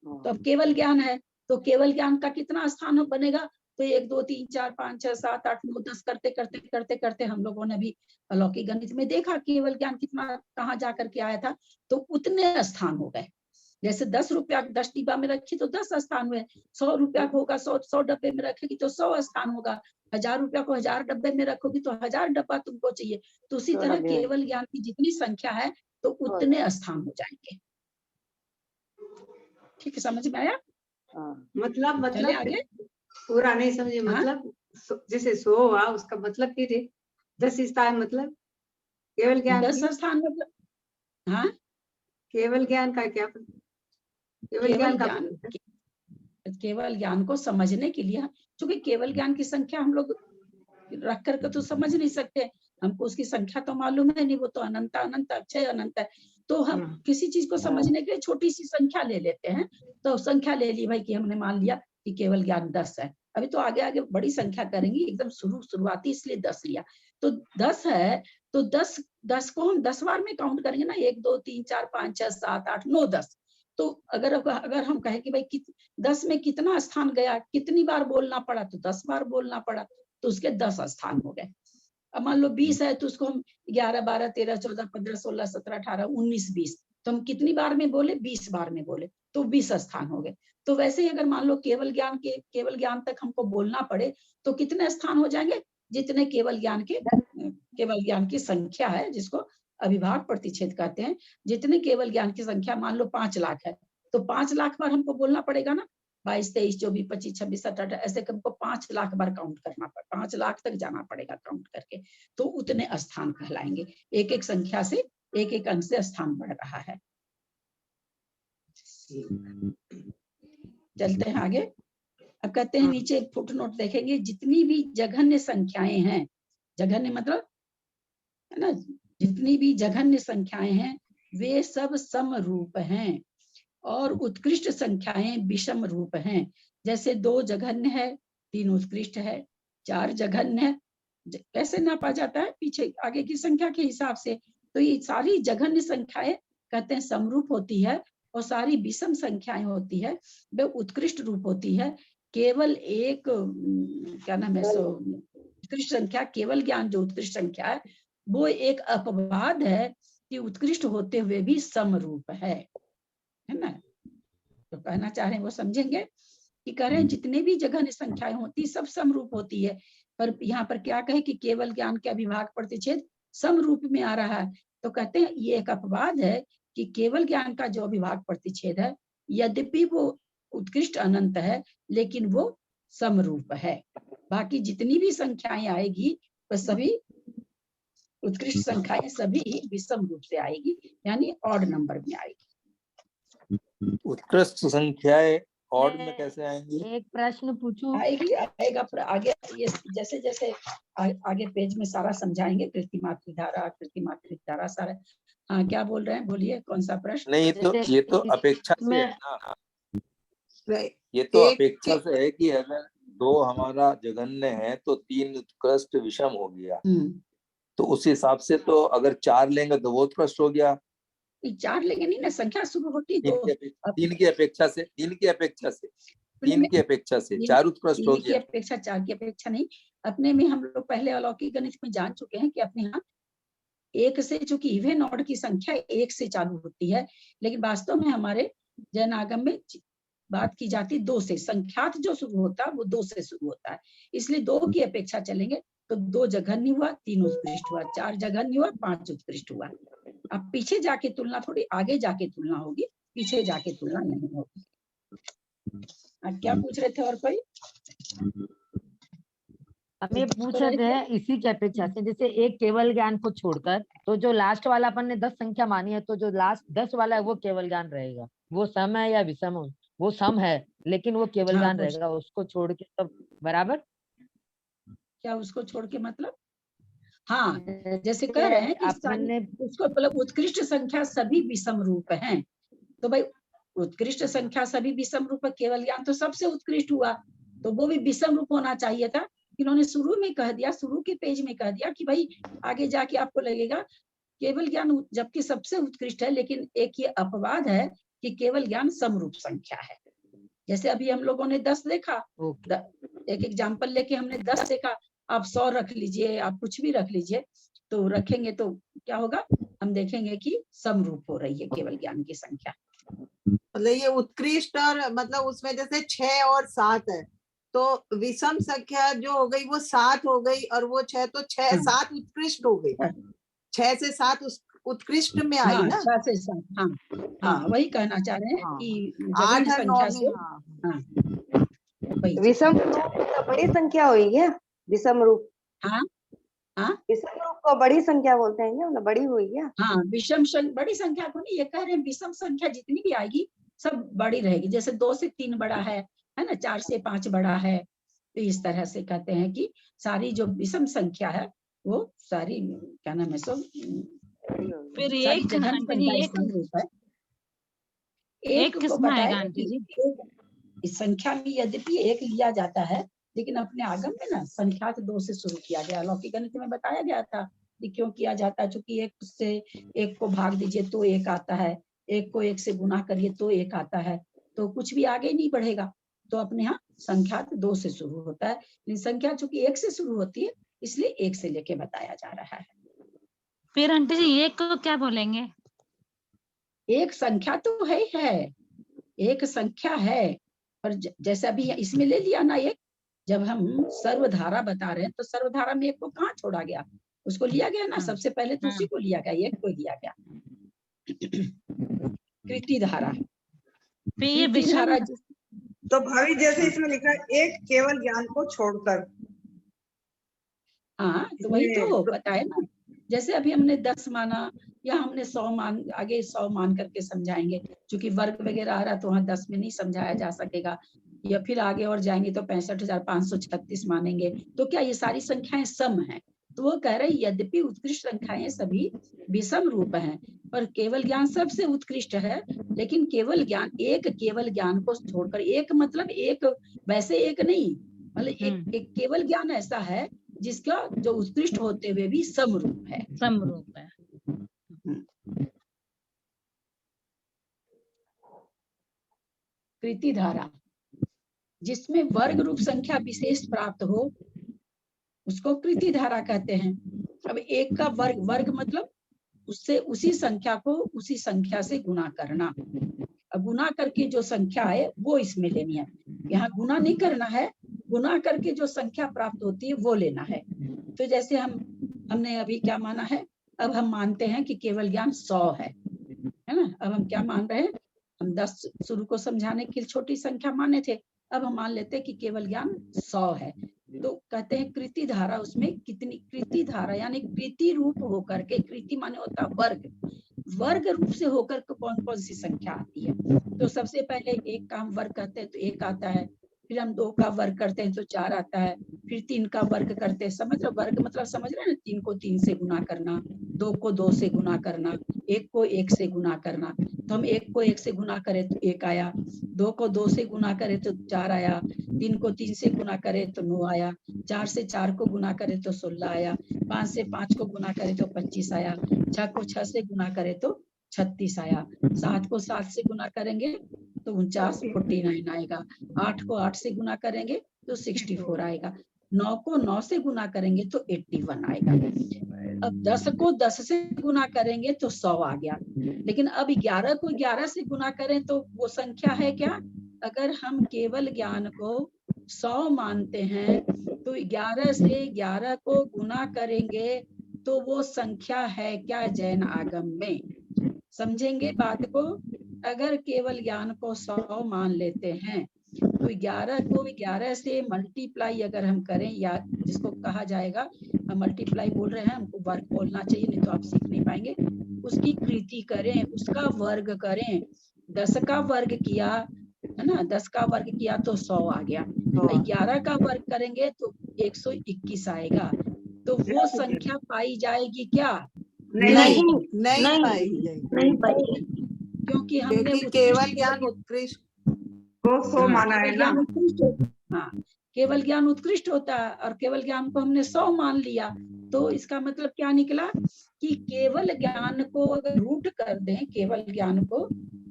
तो अब केवल ज्ञान है तो केवल ज्ञान का कितना स्थान बनेगा? तो 1 2 3 4 5 6 7 8 9 10 करते करते करते करते हम लोगों ने भी अलौकिक गणित में देखा केवल ज्ञान कितना कहाँ जा करके आया था, तो उतने स्थान हो गए। जैसे 10 रुपया 10 डिब्बा में रखी तो 10 स्थान हुए, 100 रुपया को होगा 100 डब्बे में रखेगी तो 100 स्थान होगा, 1000 रुपया को 1000 डब्बे में रखोगी तो 1000 डब्बा तुमको चाहिए। तो उसी तरह केवल ज्ञान की जितनी संख्या है तो उतने स्थान हो जाएंगे। ठीक है, समझ में आया? मतलब चले आगे। पूरा नहीं समझे हाँ? मतलब जैसे 100 हुआ उसका मतलब फिर 10 स्थान मतलब केवल ज्ञान 10 की स्थान मतलब, हाँ, केवल ज्ञान का क्या केवल केवल ज्ञान का ज्ञान, मतलब केवल ज्ञान को समझने के लिए, क्योंकि केवल ज्ञान की संख्या हम लोग रख करके तो समझ नहीं सकते, हमको उसकी संख्या तो मालूम है नहीं, वो तो अनंत अनंत अक्षय अनंत है। तो हम किसी चीज को समझने के लिए छोटी सी संख्या ले लेते हैं। तो संख्या ले ली भाई कि हमने मान लिया कि केवल ज्ञान 10 है। अभी तो आगे आगे बड़ी संख्या करेंगे, एकदम शुरुआती इसलिए 10 लिया। तो 10 है, तो 10 को हम 10 बार में काउंट करेंगे ना, 1 2 3 4 5 6 7 8 9 10। तो अगर हम कहें कि भाई 10 में कितना स्थान गया, कितनी बार बोलना पड़ा, तो 10 बार बोलना पड़ा, तो उसके 10 स्थान हो गए। अब मान लो 20 है तो उसको हम 11 12 13 14 15 16 17 18 19 20, तो हम कितनी बार में बोले, 20 बार में बोले, तो 20 स्थान हो गए। तो वैसे ही अगर मान लो केवल ज्ञान तक हमको बोलना पड़े तो कितने स्थान हो जाएंगे, जितने केवल ज्ञान की संख्या है, जिसको अविभाज्य प्रतिच्छेद कहते हैं। जितने केवल ज्ञान की संख्या मान लो 5 लाख है, तो 5 लाख बार हमको बोलना पड़ेगा ना, 22 23 24 25 26 27 ऐसे हमको 5 लाख बार काउंट करना पड़ेगा, 5 लाख तक जाना पड़ेगा काउंट करके, तो उतने स्थान कहलाएंगे। एक एक संख्या से एक एक अंक से स्थान बढ़ रहा है। चलते हैं आगे। अब कहते हैं नीचे फुटनोट देखेंगे, जितनी भी जघन्य संख्याएं हैं, जघन्य मतलब है ना, जितनी भी जघन्य संख्याएं हैं वे सब समरूप हैं और उत्कृष्ट संख्याएं विषम रूप हैं। जैसे 2 जघन्य है, 3 उत्कृष्ट है, 4 जघन्य है। कैसे नापा जाता है, पीछे आगे की संख्या के हिसाब से। तो ये सारी जघन्य संख्याएं कहते हैं समरूप होती है, और सारी विषम संख्याएं होती है वे उत्कृष्ट रूप होती है। केवल एक क्या नाम है, उत्कृष्ट संख्या, केवल ज्ञान जो उत्कृष्ट संख्या है, वो एक अपवाद है कि उत्कृष्ट होते हुए भी समरूप है ना। तो कहना चाह रहे हैं वो समझेंगे कि कह रहे हैं जितने भी जघन्य संख्याएं होती सब समरूप होती है, पर यहाँ पर क्या कहे कि केवल ज्ञान के अविभाज्य प्रतिच्छेद समरूप में आ रहा है। तो कहते हैं ये एक अपवाद है कि केवल ज्ञान का जो अविभाज्य प्रतिच्छेद है, यद्यपि वो उत्कृष्ट अनंत है, लेकिन वो समरूप है। बाकी जितनी भी संख्याएं आएगी वह सभी उत्कृष्ट संख्याएं सभी विषम रूप से आएगी, यानी ऑड नंबर में आएगी। उत्कृष्ट संख्याएं ऑड में कैसे आएंगी? एक प्रश्न पूछूं? आएगा आगे, ये जैसे जैसे आगे पेज में सारा समझाएंगे, कृति धारा सारा। हाँ, क्या बोल रहे हैं, बोलिए, कौन सा प्रश्न? नहीं, ये तो अपेक्षा से है ना, ये तो अपेक्षा से है कि अगर 2 हमारा जघन्य है तो 3 उत्कृष्ट विषम हो गया, तो उस हिसाब से तो अगर 4 लेंगे तो वो उत्कृष्ट हो गया। 4 लेंगे नहीं ना, संख्या शुरू होती तो 3 की अपेक्षा से 4 उत्कृष्ट हो गया। 4 की अपेक्षा नहीं, अपने में हम लोग पहले अलौकिक गणित में जान चुके हैं कि अपने यहाँ 1 से, चूंकि इवन ऑड की संख्या 1 से चालू होती है, लेकिन वास्तव में हमारे जैन आगम में बात की जाती 2 से, संख्यात जो शुरू होता है वो 2 से शुरू होता है, इसलिए 2 की अपेक्षा चलेंगे। तो 2 जघन्य हुआ, 3 उत्कृष्ट हुआ, 4 जघन्य हुआ, 5 उत्कृष्ट हुआ। अब पीछे जाके तुलना, थोड़ी आगे जाके तुलना होगी, पीछे जाके तुलना नहीं होगी। क्या पूछ रहे थे और कोई? हम ये पूछ रहे थे इसी की अपेक्षा से, जैसे एक केवल ज्ञान को छोड़कर, तो जो लास्ट वाला अपन ने 10 संख्या मानी है, तो जो लास्ट 10 वाला है वो केवल ज्ञान रहेगा, वो सम है या विषम? वो सम है लेकिन वो केवल ज्ञान रहेगा, उसको छोड़ के सब बराबर। क्या उसको छोड़ के मतलब? हाँ, जैसे कह रहे हैं कि उसको मतलब उत्कृष्ट संख्या सभी विषम रूप हैं, तो भाई उत्कृष्ट संख्या सभी विषम रूप है, केवल ज्ञान तो सबसे उत्कृष्ट हुआ, तो वो भी विषम रूप होना चाहिए था। इन्होंने शुरू में कह दिया, शुरू के पेज में कह दिया कि भाई आगे जाके आपको लगेगा केवल ज्ञान जबकि सबसे उत्कृष्ट है, लेकिन एक ये अपवाद है कि केवल ज्ञान समरूप संख्या है। जैसे अभी हम लोगों ने 10 देखा, एक एग्जाम्पल लेके हमने 10 देखा, आप 100 रख लीजिए, आप कुछ भी रख लीजिए, तो रखेंगे तो क्या होगा, हम देखेंगे कि समरूप हो रही है केवल ज्ञान की संख्या। मतलब ये उत्कृष्ट, और मतलब उसमें जैसे 6 और 7 है, तो विषम संख्या जो हो गई वो 7 हो गई, और वो 6, तो 6 7 उत्कृष्ट हो गई, 6 से 7 उत्कृष्ट में आई ना। 6 से 7, हाँ, वही कहना चाह रहे हैं कि 8 और 9 संख्या से, विषम रूप बड़ी संख्या हुई क्या? विषम रूप, हाँ हाँ विषम रूप को बड़ी संख्या बोलते हैं क्या? मतलब बड़ी हुई क्या? हाँ, बड़ी संख्या को नहीं, ये कह रहे हैं विषम संख्या जितनी भी आएगी सब बड़ी रहेगी। जैसे 2 से 3 बड़ा है ना, 4 से 5 बड़ा है, तो इस तरह से कहते हैं कि सारी जो विषम संख्या है वो सारी क्या नाम है सब फिर सारी एक जगह आंटी जी, संख्या रूप है। एक को किस्म आएगा बताया आंटी जी। इस संख्या में यद्यपि एक लिया जाता है, लेकिन अपने आगम में ना संख्यात 2 से शुरू किया गया। लौकिक गणित में बताया गया था कि क्यों किया जाता है, क्योंकि 1 से 1 को भाग दीजिए तो 1 आता है, 1 को 1 से गुना करिए तो 1 आता है, तो कुछ भी आगे नहीं बढ़ेगा। तो अपने यहाँ संख्यात 2 से शुरू होता है, लेकिन संख्या चूंकि 1 से शुरू होती है इसलिए 1 से लेके बताया जा रहा है। फिर आंटी जी एक को क्या बोलेंगे? एक संख्या तो है, एक संख्या है, पर जैसे अभी इसमें ले लिया ना एक, जब हम सर्वधारा बता रहे हैं तो सर्वधारा में एक को कहाँ छोड़ा गया, उसको लिया गया ना, सबसे पहले तो उसी को लिया गया, एक को लिया गया। कृति धारा, कृति धारा तो भाभी जैसे इसमें लिखा है एक केवल ज्ञान को छोड़कर, हाँ तो वही तो बताए ना, जैसे अभी हमने 10 माना या हमने 100 मान, आगे 100 मान करके समझाएंगे, क्योंकि वर्ग वगैरह आ रहा तो वहाँ 10 में नहीं समझाया जा सकेगा, या फिर आगे और जाएंगे तो 65,536 मानेंगे। तो क्या ये सारी संख्याएं सम हैं? तो वो कह रहे यद्यपि उत्कृष्ट संख्याएं सभी विषम रूप हैं, पर केवल ज्ञान सबसे उत्कृष्ट है। लेकिन केवल ज्ञान, एक केवल ज्ञान को छोड़कर, एक मतलब एक वैसे एक नहीं, मतलब एक केवल ज्ञान ऐसा है जिसका जो उत्कृष्ट होते हुए भी समरूप है, समरूप है। कृति धारा जिसमें वर्ग रूप संख्या विशेष प्राप्त हो उसको कृति धारा कहते हैं। अब एक का वर्ग, वर्ग मतलब उससे उसी संख्या को उसी संख्या से गुना करना। अब गुना करके जो संख्या है वो इसमें लेनी है, यहाँ गुना नहीं करना है, गुना करके जो संख्या प्राप्त होती है वो लेना है। तो जैसे हमने अभी क्या माना है, अब हम मानते हैं कि केवल ज्ञान 100 है ना। अब हम क्या मान रहे हैं, हम 10 शुरू को समझाने के लिए छोटी संख्या माने थे, अब हम मान लेते हैं कि केवल ज्ञान 100 है। तो कहते हैं कृति धारा, उसमें कितनी कृति धारा यानी कृति रूप होकर के, कृति माने होता है वर्ग, वर्ग रूप से होकर के कौन कौन सी संख्या आती है। तो सबसे पहले 1 का हम वर्ग करते हैं तो 1 आता है, फिर हम 2 का वर्ग करते हैं तो 4 आता है, फिर 3 का वर्ग करते हैं, समझ रहे वर्ग मतलब समझ रहे हैं ना, 3 को 3 से गुना करना, 2 को 2 से गुना करना, 1 को 1 से गुना करना। तो हम 1 को 1 से गुना करें तो 1 आया, 2 को 2 से गुना करें तो 4 आया, 3 को 3 से गुना करें तो 9 आया, 4 से 4 को गुना करें तो 16 आया, 5 से 5 को गुना करें तो 25 आया, 6 को 6 से गुना करें तो 36 आया, 7 को 7 से गुना करेंगे तो 49 आएगा, 8 को 8 से गुना करेंगे तो 64 आएगा, 9 को 9 से गुना करेंगे तो 81 आएगा। अब 10 को 10 से गुना करेंगे तो 100 आ गया। लेकिन अब 11 को 11 से गुना करें तो वो संख्या है क्या? अगर हम केवल ज्ञान को 100 मानते हैं तो 11 से 11 को गुना करेंगे तो वो संख्या है क्या जैन आगम में? समझेंगे बात को। अगर केवल ज्ञान को 100 मान लेते हैं तो 11 को 11 से मल्टीप्लाई अगर हम करें, या जिसको कहा जाएगा, हम मल्टीप्लाई बोल रहे हैं, हमको वर्ग बोलना चाहिए, नहीं तो आप सीख नहीं पाएंगे। उसकी कृति करें, उसका वर्ग करें, 10 का वर्ग किया है ना, 10 का वर्ग किया तो 100 आ गया, 11 का वर्ग करेंगे तो 121 आएगा। तो वो संख्या पाई जाएगी क्या? नहीं पाएगी, क्योंकि हमने केवल ज्ञान उत्कृष्ट माना है ना। हाँ, केवल ज्ञान उत्कृष्ट होता है और केवल ज्ञान को हमने 100 मान लिया, तो इसका मतलब क्या निकला कि केवल ज्ञान को अगर रूट कर दें, केवल ज्ञान को,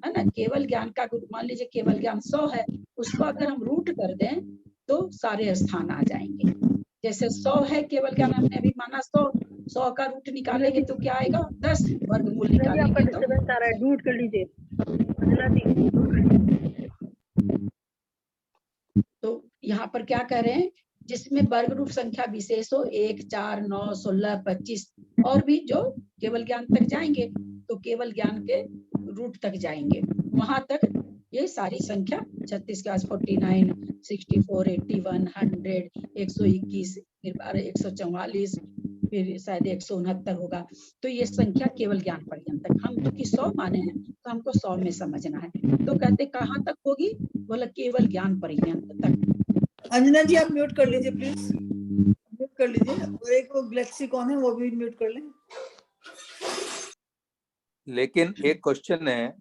है ना, केवल ज्ञान का मान लीजिए केवल ज्ञान 100 है, उसको अगर हम रूट कर दें तो सारे स्थान आ जाएंगे। जैसे 100 है केवल ज्ञान, हमने अभी माना 100 का रूट निकालेंगे तो क्या आएगा? 10, वर्गमूल निकालेंगे तो रूट कर लीजिए। तो यहाँ पर क्या कह रहे हैं, जिसमें वर्ग रूप संख्या विशेष हो, 1, 4, 9, 16, 25 और भी जो केवल ज्ञान तक जाएंगे तो केवल ज्ञान के रूट तक जाएंगे, वहां तक ये सारी संख्या 36 के पास 49, 64, 81, 100, 121, फिर 144, फिर शायद 169 होगा। तो ये संख्या केवल ज्ञान पर्यंत तक, हम क्योंकि 100 माने हैं तो हमको 100 में समझना है। तो कहते कहाँ तक होगी, बोला केवल ज्ञान पर्यंत तक। अंजना जी आप म्यूट कर लीजिए प्लीज, म्यूट कर लीजिए, और एक वो लेक्सिकॉन है वो भी म्यूट कर लें। लेकिन एक क्वेश्चन है,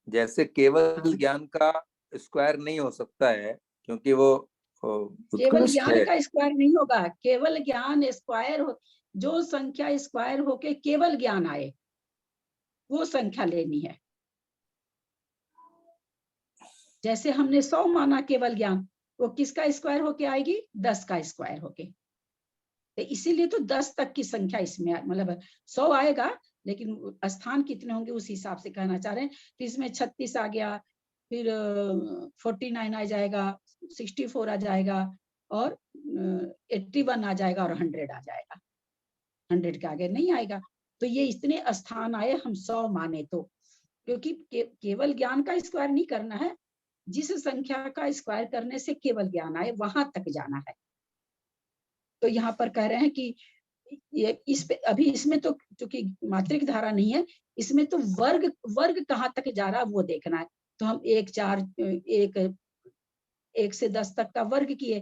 जैसे केवल ज्ञान का स्क्वायर नहीं हो सकता है क्योंकि वो केवल ज्ञान का स्क्वायर नहीं होगा, केवल ज्ञान स्क्वायर हो, जो संख्या स्क्वायर होके केवल ज्ञान आए वो संख्या लेनी है। जैसे हमने 100 माना केवल ज्ञान, वो किसका स्क्वायर होके आएगी, 10 का स्क्वायर होके। तो इसीलिए तो 10 तक की संख्या इसमें मतलब 100 आएगा, लेकिन स्थान कितने होंगे उस हिसाब से कहना चाह रहे हैं। तो इसमें 36 आ गया, फिर 49 आ जाएगा, 64 आ जाएगा, और 81 आ जाएगा, और 100 आ जाएगा। 100 के आगे नहीं आएगा। तो ये इतने स्थान आए हम 100 माने तो, क्योंकि केवल ज्ञान का स्क्वायर नहीं करना है, जिस संख्या का स्क्वायर करने से केवल ज्ञान आए वहां तक जाना है। तो यहाँ पर कह रहे हैं कि ये इस पे अभी इसमें तो चूंकि मात्रिक धारा नहीं है, इसमें तो वर्ग कहाँ तक जा रहा है वो देखना है। तो हम 1 4 1 से 10 तक का वर्ग किए,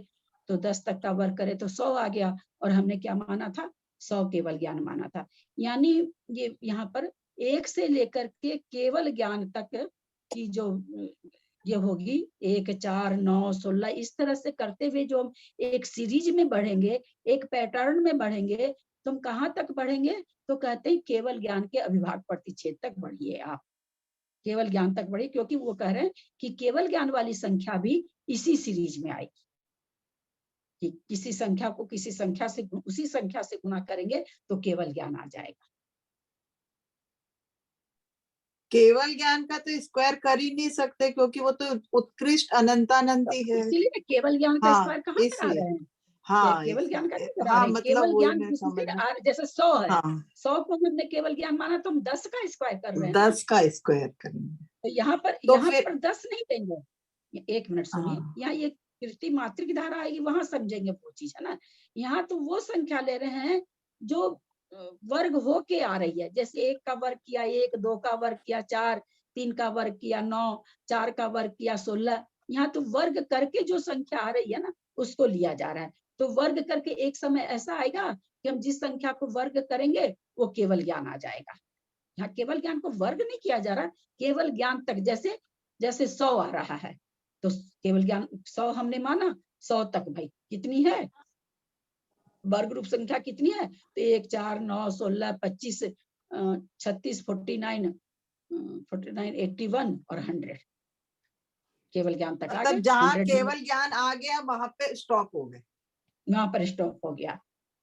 तो 10 तक का वर्ग करे तो 100 आ गया, और हमने क्या माना था, 100 केवल ज्ञान माना था। यानी ये यहाँ पर 1 से लेकर के केवल ज्ञान तक की जो ये होगी 1 4 9 16, इस तरह से करते हुए जो हम एक सीरीज में बढ़ेंगे, एक पैटर्न में बढ़ेंगे, तो हम कहाँ तक बढ़ेंगे, तो कहते हैं केवल ज्ञान के अविभाज्य प्रतिच्छेद तक बढ़िए आप, केवल ज्ञान तक बढ़िए, क्योंकि वो कह रहे हैं कि केवल ज्ञान वाली संख्या भी इसी सीरीज में आएगी, कि किसी संख्या को किसी संख्या से उसी संख्या से गुना करेंगे तो केवल ज्ञान आ जाएगा। केवल ज्ञान का तो स्क्वायर कर ही नहीं सकते, क्योंकि वो तो उत्कृष्ट अनंतानंती है। इसीलिए केवल ज्ञान का स्क्वायर कहाँ कर आ रहे हैं। हाँ, केवल ज्ञान का नहीं करा हाँ, रहे, मतलब केवल वही ज्ञान मैं समझ जैसे 100 है, हाँ, 100 को हमने केवल ज्ञान माना तो हम 10 का स्क्वायर कर रहे हैं, 10 का स्क्वायर करेंगे। तो यहाँ पर तो यहाँ फिर पर 10 नहीं देंगे। एक मिनट सुनिए, यहाँ ये कृति मात्रिक धारा आएगी, वहां समझेंगे वो चीज, है ना। यहाँ तो वो संख्या ले रहे हैं जो वर्ग हो के आ रही है, जैसे 1 का वर्ग किया 1, 2 का वर्ग किया 4, 3 का वर्ग किया 9, 4 का वर्ग किया 16। यहाँ तो वर्ग करके जो संख्या आ रही है ना, उसको लिया जा रहा है। तो वर्ग करके एक समय ऐसा आएगा कि हम जिस संख्या को वर्ग करेंगे वो केवल ज्ञान आ जाएगा। यहाँ केवल ज्ञान को वर्ग नहीं किया जा रहा, केवल ज्ञान तक, जैसे जैसे 100 आ रहा है तो केवल ज्ञान 100 हमने माना, 100 तक भाई कितनी है, वर्ग रूप संख्या कितनी है, तो 1 4 9 16 25 36 49 81 और 100, केवल ज्ञान तक आ गए। जहाँ केवल ज्ञान आ गया वहां पे स्टॉप हो गए, वहां पर स्टॉप हो गया।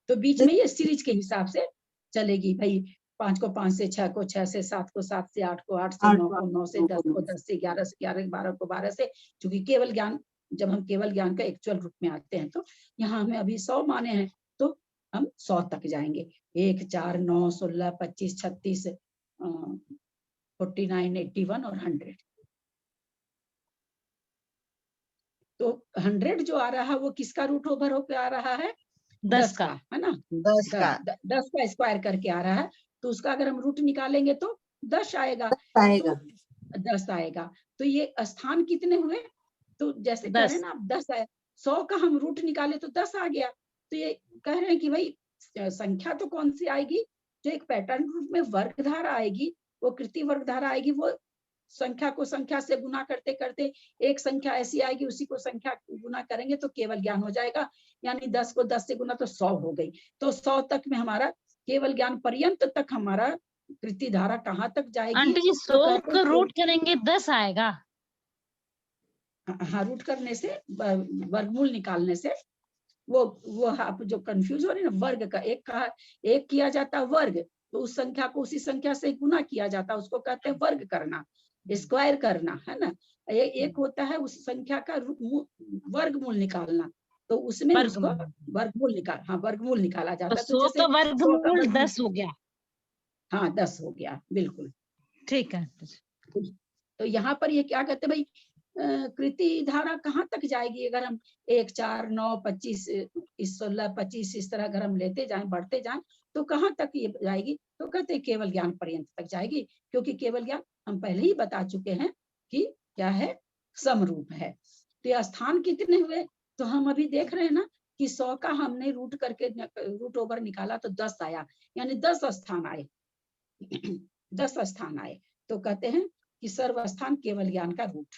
तो बीच में ये सीरीज के हिसाब से चलेगी भाई, 5 को 5 से, 6 को 6 से, 7 को 7 से, 8 को 8 से, 9 को 9 से, 10 को 10 से, 11 से 11, 12 को 12 से, क्योंकि केवल ज्ञान, जब हम केवल ज्ञान का एक्चुअल रूप में आते हैं तो यहाँ हमें अभी 100 माने हैं तो हम 100 तक जाएंगे। 1 4 9 16 25 36 49 81 और 100। तो 100 जो आ रहा है वो किसका रूट ओवर होकर आ रहा है, 10 का, है ना, 10 का स्क्वायर करके आ रहा है। तो उसका अगर हम रूट निकालेंगे तो 10 आएगा, तो 10 आएगा। तो ये स्थान कितने हुए, तो जैसे कह रहे हैं ना आप 10 आए, 100 का हम रूट निकाले तो 10 आ गया। तो ये कह रहे हैं कि भाई संख्या तो कौन सी आएगी, जो एक पैटर्न रूप में वर्ग धारा आएगी, वो कृति वर्ग धारा आएगी, वो संख्या को संख्या से गुना करते करते एक संख्या ऐसी आएगी, उसी को संख्या गुना करेंगे तो केवल ज्ञान हो जाएगा। यानी 10 को 10 से गुना तो 100 हो गई। तो 100 तक में हमारा केवल ज्ञान पर्यंत तक हमारा कृति धारा कहाँ तक जाएगी। आंटी जी 100 का रूट करेंगे 10 आएगा। हाँ, रूट करने से, वर्गमूल निकालने से वो आप जो कंफ्यूज हो रहे हैं ना, वर्ग का एक किया जाता वर्ग, तो उस संख्या को उसी संख्या से गुना किया जाता, उसको कहते हैं वर्ग करना, स्क्वायर करना, है ना। एक होता है उस संख्या का वर्गमूल निकालना, तो उसमें उसको वर्गमूल निकाला जाता है। तो 100 का वर्गमूल 10 हो गया। हाँ, 10 हो गया, बिल्कुल ठीक है। तो यहाँ पर ये क्या कहते हैं भाई, कृति धारा कहाँ तक जाएगी? अगर हम 1, 4, 9, 25, 16, 25 इस तरह अगर हम लेते जाएं, बढ़ते जाएं, तो कहाँ तक ये जाएगी? तो कहते हैं केवल ज्ञान पर्यंत तक जाएगी, क्योंकि केवल ज्ञान हम पहले ही बता चुके हैं कि क्या है, समरूप है। तो ये स्थान कितने हुए? तो हम अभी देख रहे हैं ना कि 100 का हमने रूट करके रूट ओवर निकाला तो 10 आया, यानी 10 स्थान आए। 10 स्थान आए। तो कहते हैं कि सर्व स्थान केवल ज्ञान का रूट।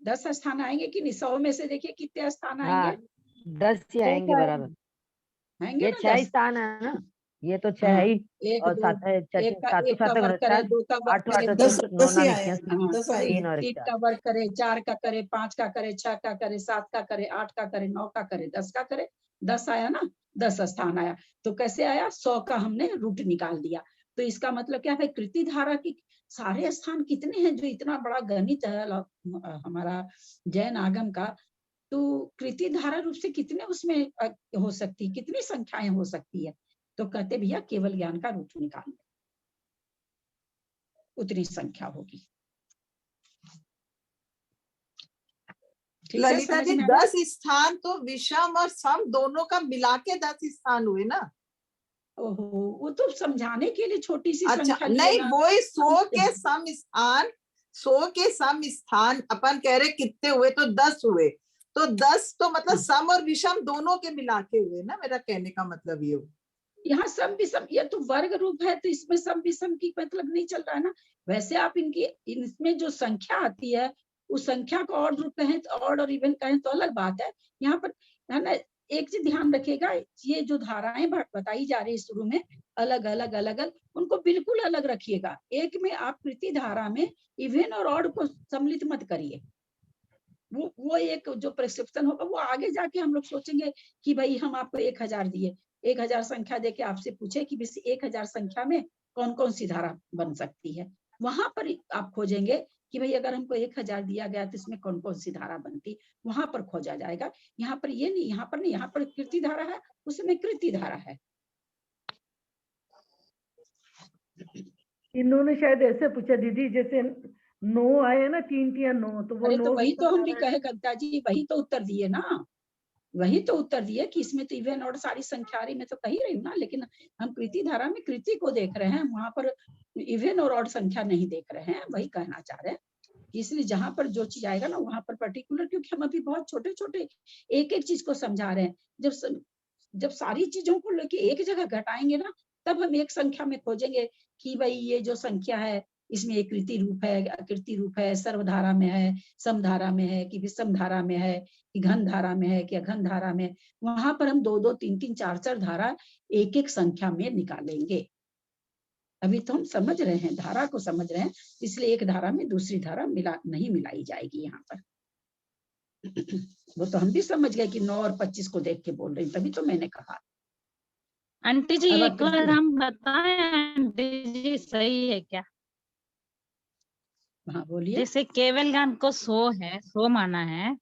दस स्थान आएंगे कि नहीं? 100 में से देखिए कितने स्थान आएंगे? 10 ही आएंगे बराबर। आएंगे ये ना 6 10? स्थान है ना, ये तो 6 हाँ, है ही। 1, और 2, 7 है, 7 एक का 7 वर्ग करे, 4 2 का वर्ग 8 करे, 8 10 9 ही 9 आए, 21 10 आएंगे। 3 और 3 4। का वर्ग करे, 4 का करे, 5 का करे, 6 का करे, 7 का करे, 8 का करे, 9 का करे, 10 का करे, 10 आया ना, 10 स्थान आया। तो कैसे आया? 100 का हमने रूट निकाल दिया। तो इसका मतलब क्या है? कृति धारा की सारे स्थान कितने हैं? जो इतना बड़ा गणित है हमारा जैन आगम का, तो कृति धारा रूप से कितने उसमें हो सकती, कितनी संख्याएं हो सकती है? तो कहते भैया केवल ज्ञान का रूट निकाल, उतनी संख्या होगी। ठीक है, ललिता समझ जी, में आ रहा है? 10 स्थान तो विषम और सम दोनों का मिला के 10 स्थान हुए ना। ओहो, वो तो समझाने के लिए छोटी सी अच्छा, संख्या लिए नहीं ना। वो 100 के सम स्थान, 100 के सम स्थान अपन कह रहे कितने हुए? तो 10 हुए। तो 10 तो मतलब सम और विषम दोनों के मिला के हुए ना, मेरा कहने का मतलब ये। यहाँ सम विषम, ये तो वर्ग रूप है, तो इसमें सम विषम की मतलब नहीं चल रहा है ना। वैसे आप इनकी इसमें जो संख्या आती है, उस संख्या को ऑड रूप कहें तो ऑड और इवन कहें तो अलग बात है। यहाँ पर है ना, एक चीज ध्यान रखिएगा, ये जो धाराएं बताई जा रही है शुरू में, अलग अलग अलग अलग, उनको बिल्कुल अलग रखिएगा। एक में आप कृति धारा में इवन और ऑड को सम्मिलित मत करिए। वो एक जो प्रिस्क्रिप्शन होगा, वो आगे जाके हम लोग सोचेंगे कि भाई हम आपको 1000 दिए, 1000 संख्या देके आपसे पूछे कि 1000 संख्या में कौन कौन सी धारा बन सकती है, वहां पर आप खोजेंगे कि भाई अगर हमको 1000 दिया गया तो इसमें कौन कौन सी धारा बनती, वहां पर खोजा जाएगा। यहाँ पर ये नहीं, यहाँ पर नहीं, यहाँ पर कृति धारा है, उसमें कृति धारा है। इन्होंने शायद ऐसे पूछा दीदी, जैसे 9 आए ना, 3 या 9, तो वो अरे तो 9 वही तो हम भी कहे कविता जी, वही तो उत्तर दिए ना, वही तो उत्तर दिए कि इसमें तो इवन और सारी संख्या आ रही, मैं तो कही रही हूँ ना। लेकिन हम कृति धारा में कृति को देख रहे हैं, वहां पर इवन और ऑड संख्या नहीं देख रहे हैं, वही कहना चाह रहे हैं। इसलिए जहां पर जो चीज आएगा ना, वहां पर पर्टिकुलर, क्योंकि हम अभी बहुत छोटे छोटे एक एक चीज को समझा रहे हैं। जब सारी चीजों को लेके एक जगह घटाएंगे ना, तब हम एक संख्या में खोजेंगे कि भाई ये जो संख्या है, इसमें एक कृति रूप है, अकृति रूप है, सर्वधारा में है, समधारा में है, कि विषम धारा में है, कि घन धारा में है, कि अघन धारा में। वहां पर हम 2 2 3 3 4 4 धारा एक एक संख्या में निकालेंगे। अभी तो हम समझ रहे हैं, धारा को समझ रहे हैं, इसलिए एक धारा में दूसरी धारा नहीं मिलाई जाएगी यहाँ पर। वो तो हम भी समझ गए कि 9 और 25 को देख के बोल रही, तभी तो मैंने कहा। आंटी जी एक बार हम बताएं, आंटी जी सही है क्या? हाँ बोलिए। जैसे केवल ज्ञान को 100 है, 100 माना है,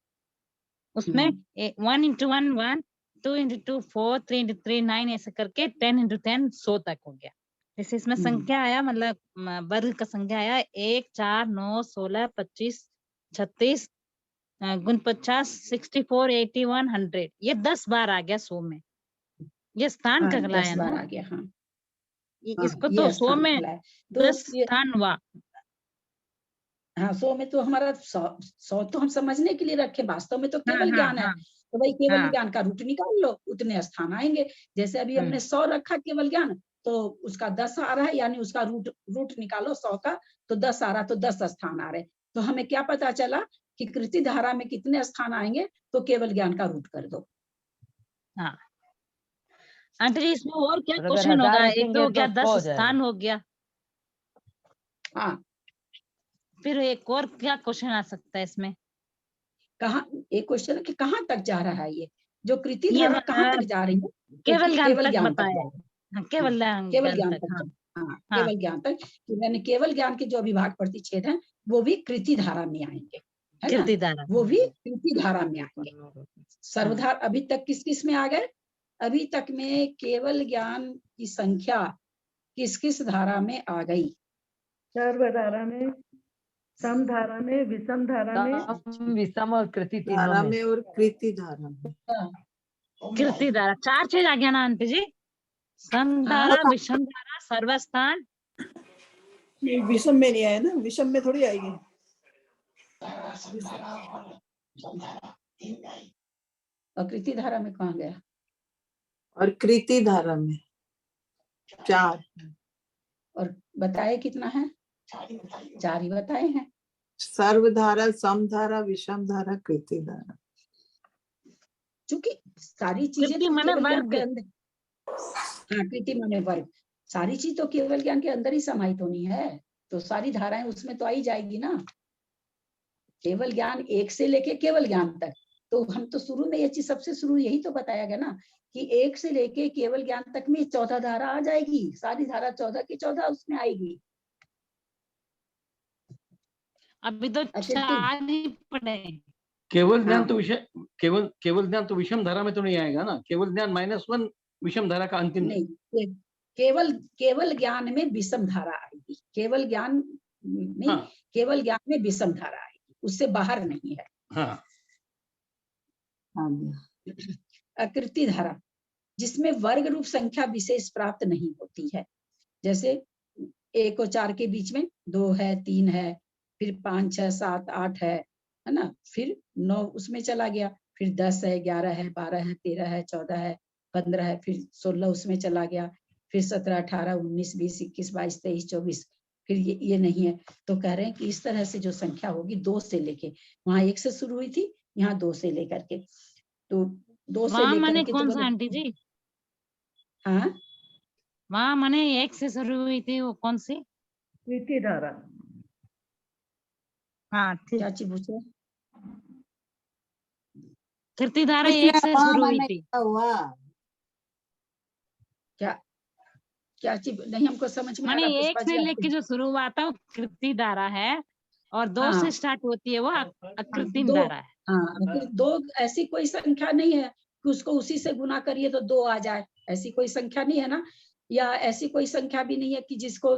उसमें 1 into 1 1, 2 into 2 4, 3 into 3 9, ऐसे करके 10 into 10 100 तक हो गया। जैसे इसमें संख्या आया, मतलब वर्ग का संख्या आया 1 4 9 16 25 36 गुण 50 64 81 100, ये 10 बार आ गया 100 में, ये स्थान कहलाया ना। 10 बार आ गया। हाँ, इसको तो 100 में 10 स्थान हुआ। हाँ, 100 में तो हमारा 100 तो हम समझने के लिए रखे, वास्तव में तो केवल ज्ञान है। तो भाई केवल ज्ञान का रूट निकाल लो, उतने स्थान आएंगे। जैसे अभी हमने 100 रखा केवल ज्ञान, तो उसका 10 आ रहा है, यानी उसका रूट निकालो 100 का, तो 10 आ रहा, तो 10 स्थान आ रहे। तो हमें क्या पता चला कि कृति धारा में कितने स्थान आएंगे, तो केवल ज्ञान का रूट कर दो। हाँ आंटी जी, इसमें और क्या क्वेश्चन होगा? एक तो हो गया 10 स्थान हो गया। हाँ, फिर एक और क्या क्वेश्चन आ सकता है इसमें? कहाँ एक क्वेश्चन कि कहाँ तक जा रहा है ये जो कृति धारा, कहाँ तक जा रही है? केवल ज्ञान तक बताया, केवल ज्ञान तक। हाँ, केवल ज्ञान तक, यानी केवल ज्ञान के जो अभिभाग प्रतिच्छेद हैं, वो भी कृति धारा में आएंगे, है ना? वो भी कृति धारा में आएंगे। सर्वधारा अभी तक किस किस में आ गए? अभी तक में केवल ज्ञान की संख्या किस किस धारा में आ गई? सर्वधारा में, समधारा में, विषम धारा में, सम, विषम और कृति तीनों धारा में। में और कृति धारा में। कृति धारा, 4 चीज आ गया ना आंटी जी, समधारा, विषम धारा, सर्वस्थान। नहीं, विषम में नहीं आया ना, विषम में थोड़ी आएगी। और कृति धारा में कहाँ गया? और कृति धारा में 4। और बताए कितना है? 4 ही बताए हैं। सर्वधारा, समधारा, विषम धारा, कृति धारा। चूंकि सारी चीजें कृति तो माने केवल ज्ञान वर्ग। के अंदर, हाँ कृति माने वर्ग, सारी चीज तो केवल ज्ञान के अंदर ही समाहित होनी है, तो सारी धाराएं उसमें तो आई जाएगी ना। केवल ज्ञान 1 से लेके केवल ज्ञान तक, तो हम तो शुरू में ये चीज सबसे शुरू यही तो बताया गया ना कि 1 से लेके केवल ज्ञान तक में 14 धारा आ जाएगी, सारी धारा 14 की 14 उसमें आएगी। अभी तो 4 ही पढ़े। केवल ज्ञान तो विषय, केवल ज्ञान तो विषम धारा में तो नहीं आएगा ना, केवल ज्ञान -1 विषम धारा का अंतिम नहीं, केवल ज्ञान में विषम धारा आएगी, केवल ज्ञान में, हाँ। केवल ज्ञान में विषम धारा आएगी, उससे बाहर नहीं है। हाँ। आकृति धारा जिसमें वर्ग रूप संख्या विशेष प्राप्त नहीं होती है, जैसे 1 और 4 के बीच में 2 है, 3 है, फिर 5, 6, 7, 8 है ना, फिर 9 उसमें चला गया, फिर 10 है, 11 है, 12 है, 13 है, 14 है, 15 है, फिर 16 उसमें चला गया, फिर 17, 18, 19, 20, 21, 22, 23, 24, फिर ये नहीं है। तो कह रहे हैं कि इस तरह से जो संख्या होगी 2 से लेके, वहां 1 से शुरू हुई थी, यहाँ 2 से लेकर के, तो 2 से लेकर के कौन तो सा आंटी जी? हाँ, वहाँ मैंने 1 से शुरू हुई थी, वो कौन सी? कृति धारा। हाँ ठीक। क्या चीज पूछे? कृति धारा 1 से शुरू हुई थी। क्या चीज नहीं हमको समझ में आ माने रहा। 1 से लेके जो शुरू हुआ था वो कृति धारा है, और 2 से स्टार्ट होती है वो अकृत्रिम धारा है। हाँ, 2 ऐसी कोई संख्या नहीं है कि उसको उसी से गुना करिए तो 2 आ जाए, ऐसी कोई संख्या नहीं है ना, या ऐसी कोई संख्या भी नहीं है कि जिसको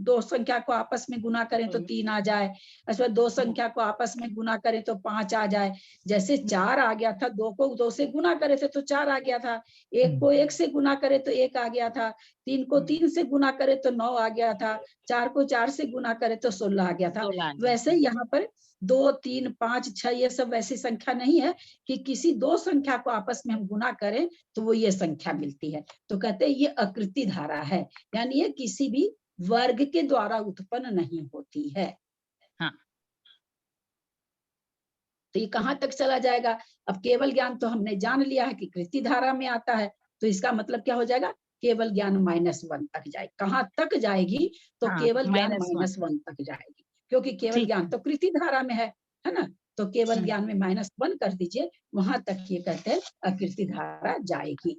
2 संख्या को आपस में गुना करें तो 3 आ जाए, अथवा 2 संख्या को आपस में गुना करें तो 5 आ जाए। जैसे 4 आ गया था, 2 को 2 से गुना करे थे तो 4 आ गया था, 1 को 1 से गुना करे तो 1 आ गया था, 3 को 3 से गुना करे तो 9 आ गया था, 4 को 4 से गुना करे तो 16 आ गया था। वैसे यहाँ पर 2, 3, 5, 6 ये सब वैसी संख्या नहीं है कि किसी 2 संख्या को आपस में हम गुना करें तो वो ये संख्या मिलती है। तो कहते हैं ये आकृति धारा है, यानी ये किसी भी वर्ग के द्वारा उत्पन्न नहीं होती है। हाँ। तो ये कहाँ तक चला जाएगा? अब केवल ज्ञान तो हमने जान लिया है कि कृति धारा में आता है, तो इसका मतलब क्या हो जाएगा? केवल ज्ञान -1 तक जाएगी। कहाँ तक जाएगी? तो केवल ज्ञान -1 तक जाएगी, क्योंकि केवल ज्ञान तो कृति धारा में है ना, तो केवल ज्ञान में -1 कर दीजिए, वहां तक ये कहते हैं आकृति धारा जाएगी।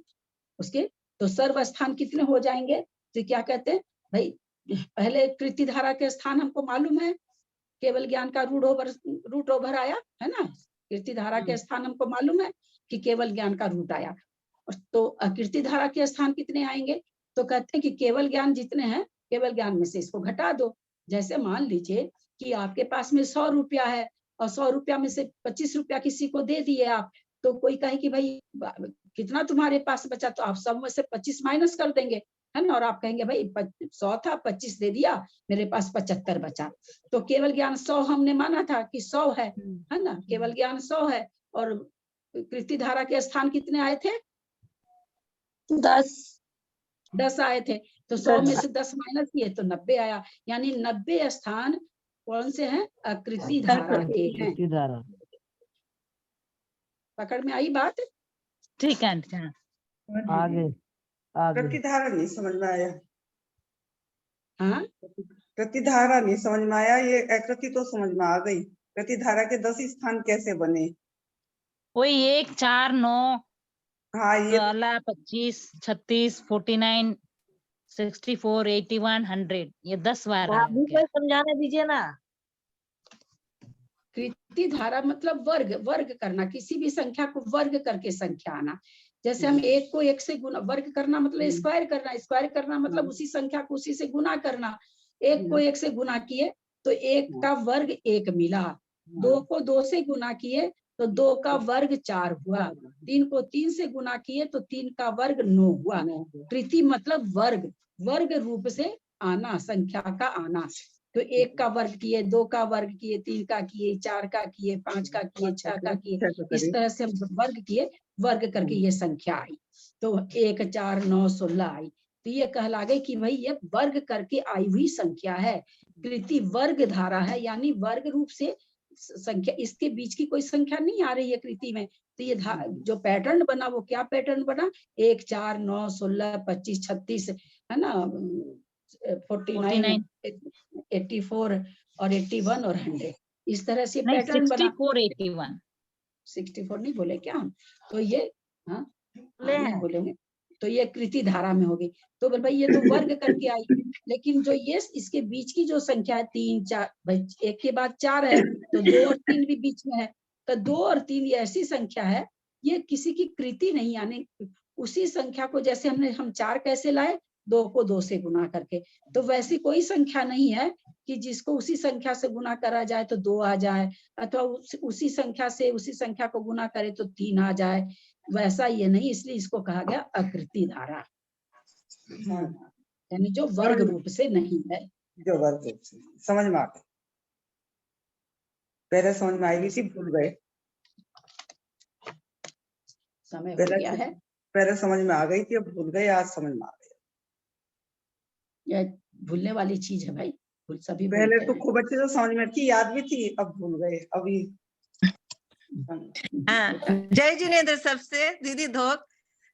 उसके तो सर्वस्थान कितने हो जाएंगे? तो क्या कहते हैं भाई, पहले कृति धारा के स्थान हमको मालूम है, केवल ज्ञान का रूट ओवर आया है ना, कृति धारा के स्थान हमको मालूम है कि केवल ज्ञान का रूट आया, तो आकृति धारा के स्थान कितने आएंगे? तो कहते हैं कि केवल ज्ञान जितने हैं, केवल ज्ञान में से इसको घटा दो। जैसे मान लीजिए कि आपके पास में 100 रुपया है और 100 रुपया में से 25 रुपया किसी को दे दिए आप, तो कोई कहे कि भाई कितना तुम्हारे पास बचा, तो आप सब में से 25 माइनस कर देंगे, है ना, और आप कहेंगे भाई 100 था, 25 दे दिया, मेरे पास 75 बचा। तो केवल ज्ञान 100 हमने माना था कि 100 है ना, केवल ज्ञान 100 है, और कृति धारा के स्थान कितने आए थे? 10 आए थे, तो 100 में से 10 माइनस किए तो 90 आया, यानी 90 स्थान कौन से हैं? आकृति धारा के हैं। पकड़ में आई बात? ठीक है। आगे प्रतिधारा नहीं समझ में आया। हाँ, प्रतिधारा नहीं समझ में आया, ये आकृति तो समझ में आ गई। प्रतिधारा के 10 स्थान कैसे बने? वही 1, 4, 9, हाँ, ये 16, 25, 36, 49, 64, 81, 100, ये 10 बार समझाने दीजिए ना। कृति धारा मतलब वर्ग करना, किसी भी संख्या को वर्ग करके संख्या आना। जैसे हम एक को एक से गुना, वर्ग करना मतलब स्क्वायर करना, स्क्वायर करना मतलब उसी संख्या को उसी से गुना करना। एक को एक से गुना किए तो एक का वर्ग एक मिला, दो को दो से गुना किए तो दो का वर्ग 4 हुआ, 3 को 3 से गुना किए तो 3 का वर्ग 9 हुआ। कृति मतलब वर्ग, वर्ग रूप से आना, संख्या का आना। तो 1 का वर्ग किए, 2 का वर्ग किए, 3 का किए, 4 का किए, 5 का किए, 6 का किए, इस तरह से हम वर्ग किए, वर्ग करके ये संख्या आई। तो 1 4 9 16 आई। तो ये कहला गई कि भाई ये वर्ग करके आई हुई संख्या है। कृति वर्ग धारा है, यानी वर्ग रूप से संख्या, इसके बीच की कोई संख्या नहीं आ रही है कृति में। तो ये जो पैटर्न बना वो क्या पैटर्न बना, 1 4 9 16 25 36 है ना, 49 84 और 81 और 100, इस तरह से पैटर्न बना। 64 81 64 नहीं बोले क्या हम? तो ये हाँ नहीं बोलेंगे। तो ये कृति धारा में होगी। तो बोल भाई ये तो वर्ग करके आई, लेकिन जो ये इसके बीच की जो संख्या है 3 4, भाई एक के बाद 4 है तो 2 और 3 भी बीच में है, तो 2 और 3 ये ऐसी संख्या है, ये किसी की कृति नहीं, यानी उसी संख्या को जैसे हम 4 कैसे लाए, 2 को 2 से गुना करके, तो वैसी कोई संख्या नहीं है कि जिसको उसी संख्या से गुना करा जाए तो 2 आ जाए, अथवा उसी संख्या से उसी संख्या को गुना करे तो 3 आ जाए, वैसा ये नहीं। इसलिए इसको कहा गया अकृति धारा, यानी जो वर्ग रूप से नहीं है। जो वर्ग रूप से, समझ में आ गई, पहले समझ में आएगी थी, भूल गए। समय हो गया है, पहले समझ में आ गई थी, अब भूल गए, आज समझ में आ गई। यह भूलने वाली चीज है भाई, सभी पहले तो खूब अच्छे से समझ में थी, याद भी थी, अब भूल गए अभी। जय जिनेन्द्र सबसे। दीदी धोक,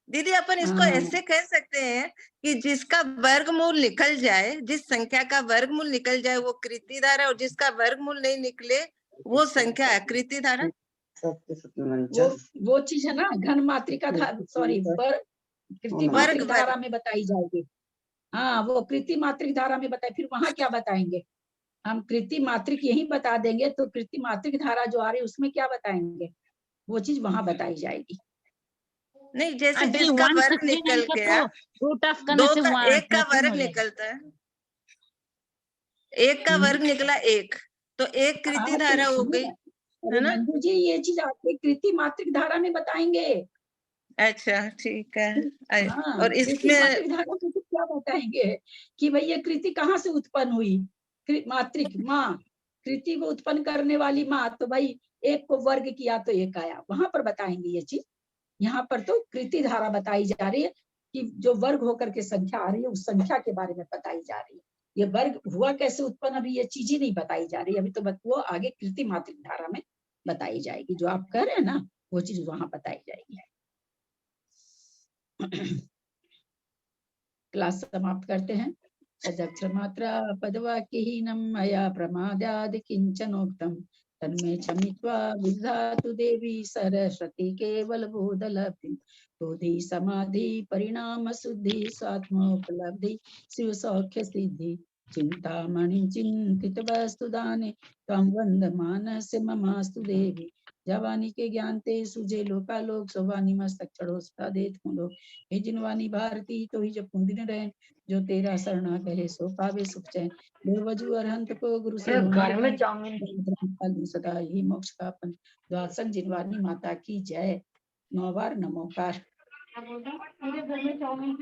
दीदी अपन इसको ऐसे कह सकते हैं कि जिसका वर्गमूल निकल जाए, जिस संख्या का वर्गमूल निकल जाए वो कृति धारा, और जिसका वर्गमूल नहीं निकले वो संख्या अकृति धारा। वो चीज है ना घन मात्रिका धारा, सॉरी कृति मात्रिक धारा में बताई जाएगी। हाँ वो कृति मात्रिक धारा में बताए, फिर वहां क्या बताएंगे हम, कृति मात्रिक यही बता देंगे, तो कृति मात्रिक धारा जो आ रही है उसमें क्या बताएंगे, वो चीज वहां बताई जाएगी। नहीं जैसे जिसका वर्ग निकल गया, एक का वर्ग निकलता है, एक का वर्ग निकला एक, तो एक कृति धारा हो गई है ना। मंजू जी ये चीज आपके कृति मात्रिक धारा में बताएंगे। अच्छा ठीक है। हाँ, और इसमें मात्रिक धारा में क्या बताएंगे कि भाई ये कृति कहाँ से उत्पन्न हुई, मात्रिक माँ, कृति को उत्पन्न करने वाली माँ, तो भाई एक को वर्ग किया तो एक आया, वहां पर बताएंगे ये चीज। यहाँ पर तो कृति धारा बताई जा रही है कि जो वर्ग होकर के संख्या आ रही है उस संख्या के बारे में बताई जा रही है। ये वर्ग हुआ कैसे उत्पन्न, अभी ये चीज ही नहीं बताई जा रही, अभी तो वो आगे कृति मात्रिक धारा में बताई जाएगी। जो आप कह रहे हैं ना वो चीज वहां बताई जाएगी। क्लास समाप्त करते हैं। अक्षरमात्रा पदवाक्यहीनं मया प्रमादाद् किंचनोक्तम् तन्मे क्षमित्वा विधातु देवी सरस्वती केवल बोधलब्धि बोधि समाधि परिणाम शुद्धि स्वात्मोपलब्धि शिव सौख्य सिद्धि चिंतामणि चिंतित वस्तु दाने त्वं वंदमानस्य ममास्तु देवी जवानी के ज्ञान ते सुजे लोकालोक सोवानी मस्तक चढ़ो सदा देत मुंडो हे जिनवानी भारती तो ही जब कुंदिन रहे जो तेरा शरणा कहे सो पावे सुख चैन निर्वजु अरहंत को गुरु से घर में चाउमीन सदा ही मोक्ष का अपन द्वादशक जिनवानी माता की जय। 9 बार नमोकार। मेरे घर में चाउमीन